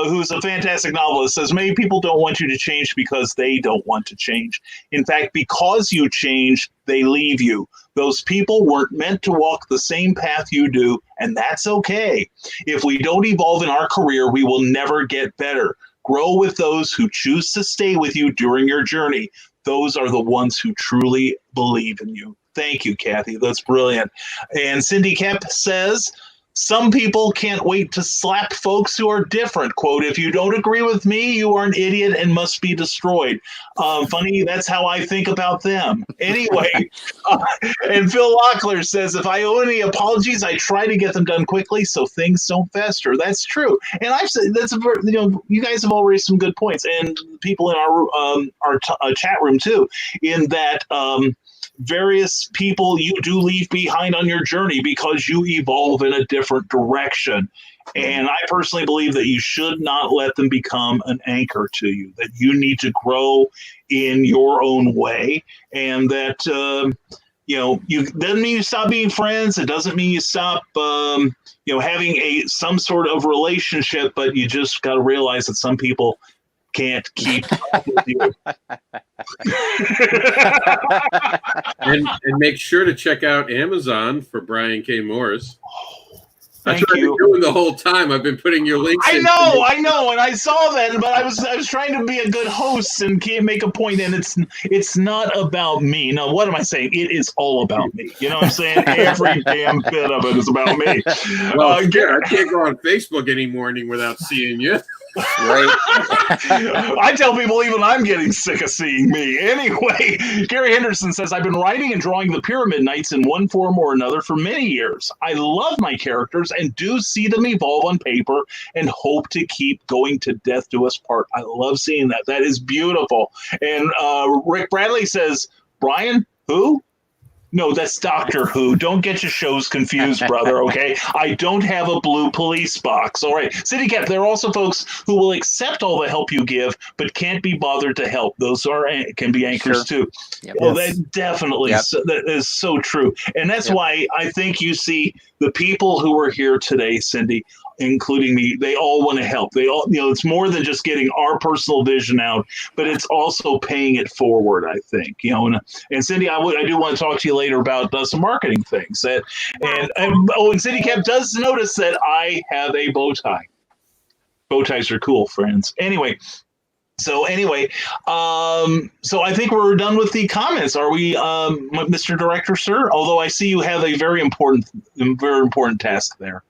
A: who's a fantastic novelist, says many people don't want you to change because they don't want to change. In fact, because you change, they leave you. Those people weren't meant to walk the same path you do, and that's okay. If we don't evolve in our career, we will never get better. Grow with those who choose to stay with you during your journey. Those are the ones who truly believe in you. Thank you, Kathy. That's brilliant. And Cindy Kemp says, some people can't wait to slap folks who are different. Quote, if you don't agree with me, you are an idiot and must be destroyed. Funny, that's how I think about them. Anyway, and Phil Locklear says, if I owe any apologies, I try to get them done quickly so things don't fester. That's true. And I've said, you guys have all raised some good points, and people in our chat room too, in that various people you do leave behind on your journey because you evolve in a different direction. And I personally believe that you should not let them become an anchor to you, that you need to grow in your own way. And that, you doesn't mean you stop being friends. It doesn't mean you stop, having some sort of relationship, but you just got to realize that some people can't keep up with you.
E: and make sure to check out Amazon for Brian K. Morris. That's what I've been doing the whole time. I've been putting your links in.
A: I know, and I saw that, but I was trying to be a good host and can't make a point, and it's not about me. No, what am I saying? It is all about me. You know what I'm saying? Every damn bit of it is about me.
E: Well, I can't go on Facebook any morning without seeing you.
F: Right.
A: I tell people even I'm getting sick of seeing me. Anyway, Gary Henderson says, I've been writing and drawing the Pyramid Knights in one form or another for many years. I love my characters and do see them evolve on paper and hope to keep going to death do us part. I love seeing that. That is beautiful. And Rick Bradley says, Brian, who? No, that's Doctor Who. Don't get your shows confused, brother, okay? I don't have a blue police box. All right. City Cap, there are also folks who will accept all the help you give, but can't be bothered to help. Those can be anchors, too.
F: Yep.
A: Oh, that definitely,
F: Yep.
A: that is so true. And that's
F: Yep.
A: why I think you see the people who are here today, Cindy, including me, they all want to help. They all, it's more than just getting our personal vision out, but it's also paying it forward, I think, and Cindy, I do want to talk to you later about some marketing things and City Cap does notice that I have a bow tie. Bow ties are cool, friends. So I think we're done with the comments. Are we, Mr. Director, sir? Although I see you have a very important task there.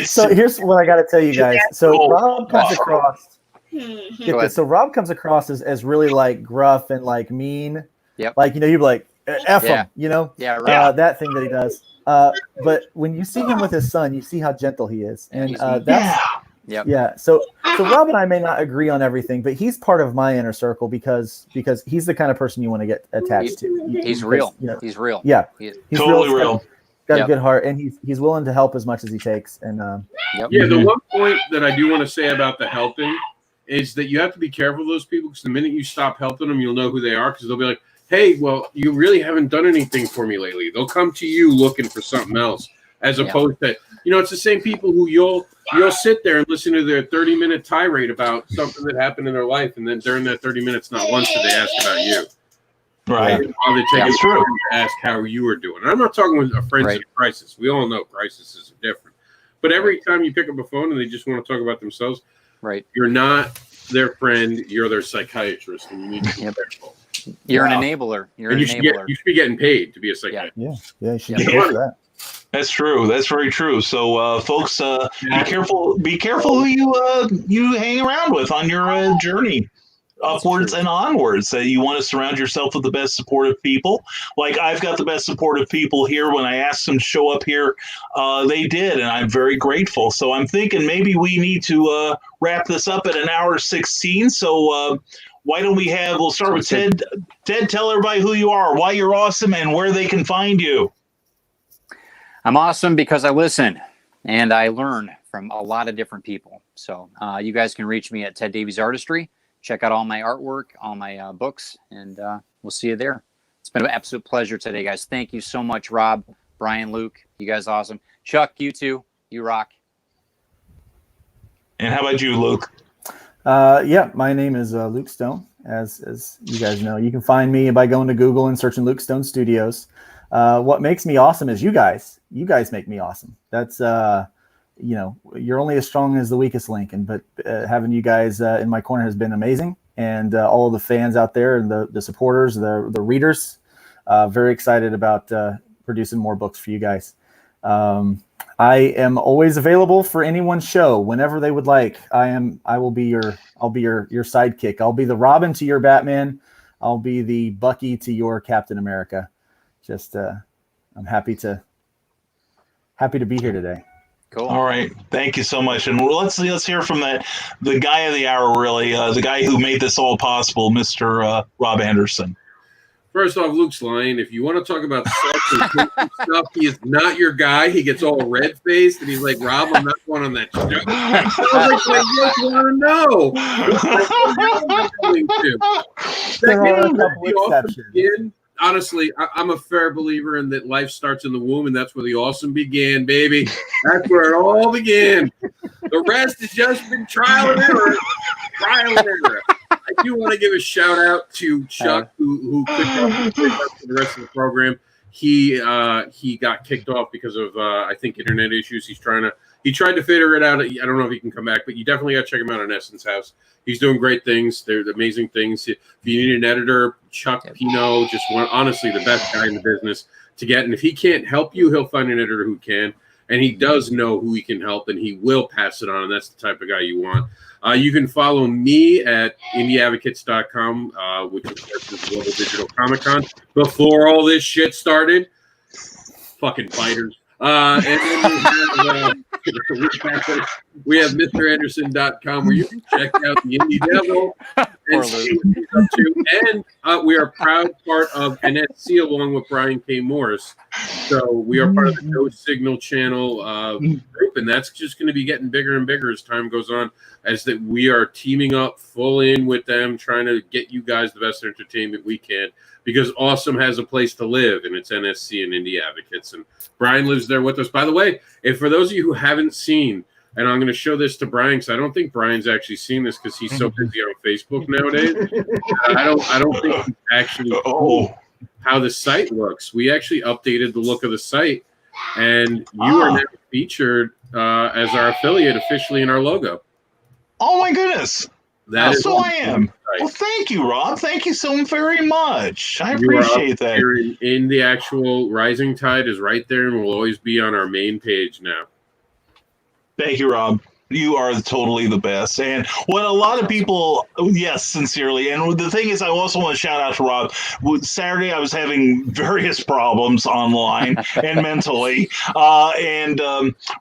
B: So here's what I got to tell you guys. So Rob comes across. Get this. So Rob comes across as really like gruff and like mean.
F: Yep.
B: Like you'd be like F him,
F: Yeah. Right.
B: that thing that he does. But when you see him with his son, you see how gentle he is, and that's
F: Yep.
B: So Rob and I may not agree on everything, but he's part of my inner circle because he's the kind of person you want to get attached to.
F: He's real. He's real.
B: Yeah.
F: He-
B: He's
A: totally real.
B: Got
F: Yep.
B: a good heart, and he's willing to help as much as he takes. And
F: Yep.
E: Yeah, the one point that I do want to say about the helping is that you have to be careful of those people because the minute you stop helping them, you'll know who they are because they'll be like, hey, well, you really haven't done anything for me lately. They'll come to you looking for something else as opposed to, it's the same people who you'll sit there and listen to their 30-minute tirade about something that happened in their life. And then during that 30 minutes, not once did they ask about you.
A: Right.
E: Or they take it to ask how you were doing. And I'm not talking with a friends in crisis. We all know crises are different. But every time you pick up a phone and they just want to talk about themselves, you're not their friend. You're their psychiatrist. And you need to be careful.
F: You're an enabler.
E: You should be getting paid to be a psychiatrist.
B: Yeah, you should get paid for that.
A: That's true. That's very true. So, folks, be careful. Be careful who you hang around with on your journey upwards and onwards. You want to surround yourself with the best supportive people. Like I've got the best supportive people here. When I asked them to show up here, they did, and I'm very grateful. So I'm thinking maybe we need to wrap this up at an hour 16. So why don't we'll start with Ted. Ted, tell everybody who you are, why you're awesome, and where they can find you.
F: I'm awesome because I listen and I learn from a lot of different people. So you guys can reach me at Ted Davies Artistry. Check out all my artwork, all my books, and we'll see you there. It's been an absolute pleasure today, guys. Thank you so much, Rob, Brian, Luke. You guys are awesome. Chuck, you too. You rock.
A: And how about you, Luke?
B: My name is Luke Stone, as you guys know. You can find me by going to Google and searching Luke Stone Studios. What makes me awesome is you guys. You guys make me awesome. That's you're only as strong as the weakest link, but having you guys in my corner has been amazing. And all of the fans out there and the supporters, the readers, very excited about producing more books for you guys. I am always available for anyone's show whenever they would like. I'll be your sidekick. I'll be the Robin to your Batman. I'll be the Bucky to your Captain America. Just I'm happy to be here today.
F: Cool.
A: All right, thank you so much, and let's hear from the guy of the hour, really, the guy who made this all possible, Mr. Rob Anderson.
E: First off, Luke's lying. If you want to talk about sex and stuff, he is not your guy. He gets all red faced and he's like, "Rob, I'm not going on that show." I was like, "I just want to know." Honestly, I'm a fair believer in that life starts in the womb, and that's where the awesome began, baby. That's where it all began. The rest has just been trial and error. Trial and error. I do want to give a shout out to Chuck, who couldn't help for the rest of the program. He got kicked off because of I think internet issues. He tried to figure it out. I don't know if he can come back, but you definitely got to check him out on Essence House. He's doing great things. They're amazing things. If you need an editor, Chuck Pino, honestly the best guy in the business to get. And if he can't help you, he'll find an editor who can. and he does know who he can help, and he will pass it on, and that's the type of guy you want. You can follow me at indieadvocates.com, which of course is Global Digital Comic Con. Before all this shit started, fucking fighters. And then we have MrAnderson.com, where you can check out the Indie Devil and see what he's up to. And we are a proud part of NSC along with Brian K. Morris. So we are part of the No Signal channel group, and that's just going to be getting bigger and bigger as time goes on, as that we are teaming up full in with them, trying to get you guys the best entertainment we can, because Awesome has a place to live, and it's NSC and Indie Advocates. And Brian lives there with us. By the way, if for those of you who haven't seen, and I'm going to show this to Brian because I don't think Brian's actually seen this because he's so busy on Facebook nowadays. I don't think he's actually seen how the site looks. We actually updated the look of the site, and you are now featured as our affiliate officially in our logo.
A: Oh my goodness!
E: That is
A: so I am. Well, thank you, Rob. Thank you so very much. I appreciate that.
E: In the actual Rising Tide is right there, and will always be on our main page now.
A: Thank you, Rob. You are totally the best. And what a lot of people, yes, sincerely. And the thing is, I also want to shout out to Rob. Saturday, I was having various problems online and mentally.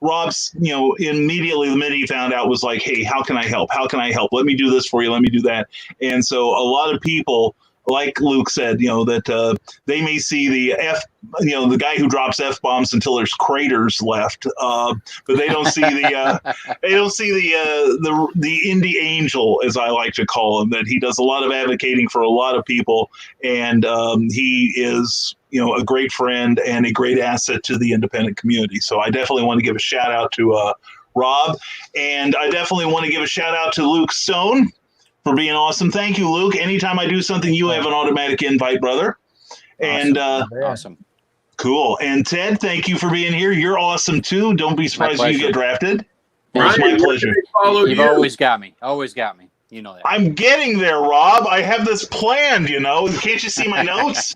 A: Rob's, immediately the minute he found out was like, hey, how can I help? How can I help? Let me do this for you. Let me do that. And so a lot of people, like Luke said, that they may see the guy who drops F-bombs until there's craters left, but they don't see the indie angel, as I like to call him. That he does a lot of advocating for a lot of people, and he is a great friend and a great asset to the independent community. So I definitely want to give a shout out to Rob, and I definitely want to give a shout out to Luke Stone for being awesome. Thank you, Luke. Anytime I do something, you have an automatic invite, brother. And
F: awesome.
A: Cool. And Ted, thank you for being here. You're awesome too. Don't be surprised if you get drafted. It's my pleasure.
F: You've always got me. Always got me. You know that.
A: I'm getting there, Rob. I have this planned, Can't you see my notes?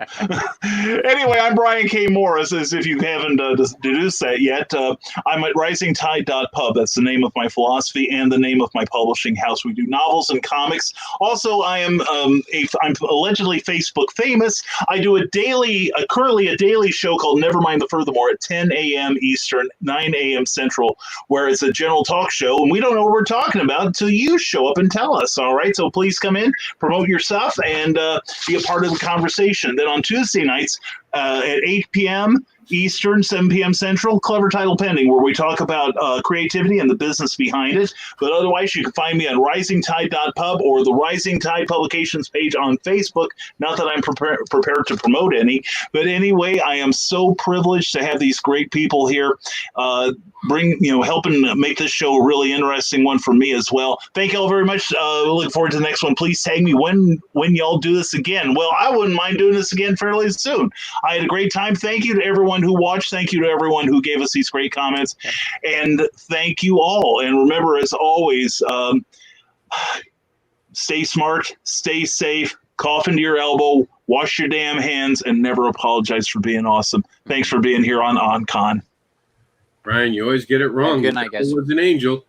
A: Anyway, I'm Brian K. Morris, as if you haven't deduced that yet. I'm at risingtide.pub. That's the name of my philosophy and the name of my publishing house. We do novels and comics. Also, I'm allegedly Facebook famous. I do currently a daily show called Nevermind the Furthermore at 10 a.m. Eastern, 9 a.m. Central, where it's a general talk show, and we don't know what we're talking about until you show up and tell us. All right, so please come in, promote your stuff, and be a part of the conversation. Then on Tuesday nights at 8 p.m. Eastern, 7 p.m. Central, Clever Title Pending, where we talk about creativity and the business behind it. But otherwise, you can find me on risingtide.pub or the Rising Tide Publications page on Facebook. Not that I'm prepared to promote any, but anyway, I am so privileged to have these great people here helping make this show a really interesting one for me as well. Thank you all very much. Look forward to the next one. Please tag me when y'all do this again. Well, I wouldn't mind doing this again fairly soon. I had a great time. Thank you to everyone who watched. Thank you to everyone who gave us these great comments. And thank you all. And remember, as always, stay smart, stay safe, cough into your elbow, wash your damn hands, and never apologize for being awesome. Thanks for being here on OnCon.
E: Brian, you always get it wrong.
F: Good night, guys.
E: It was an angel.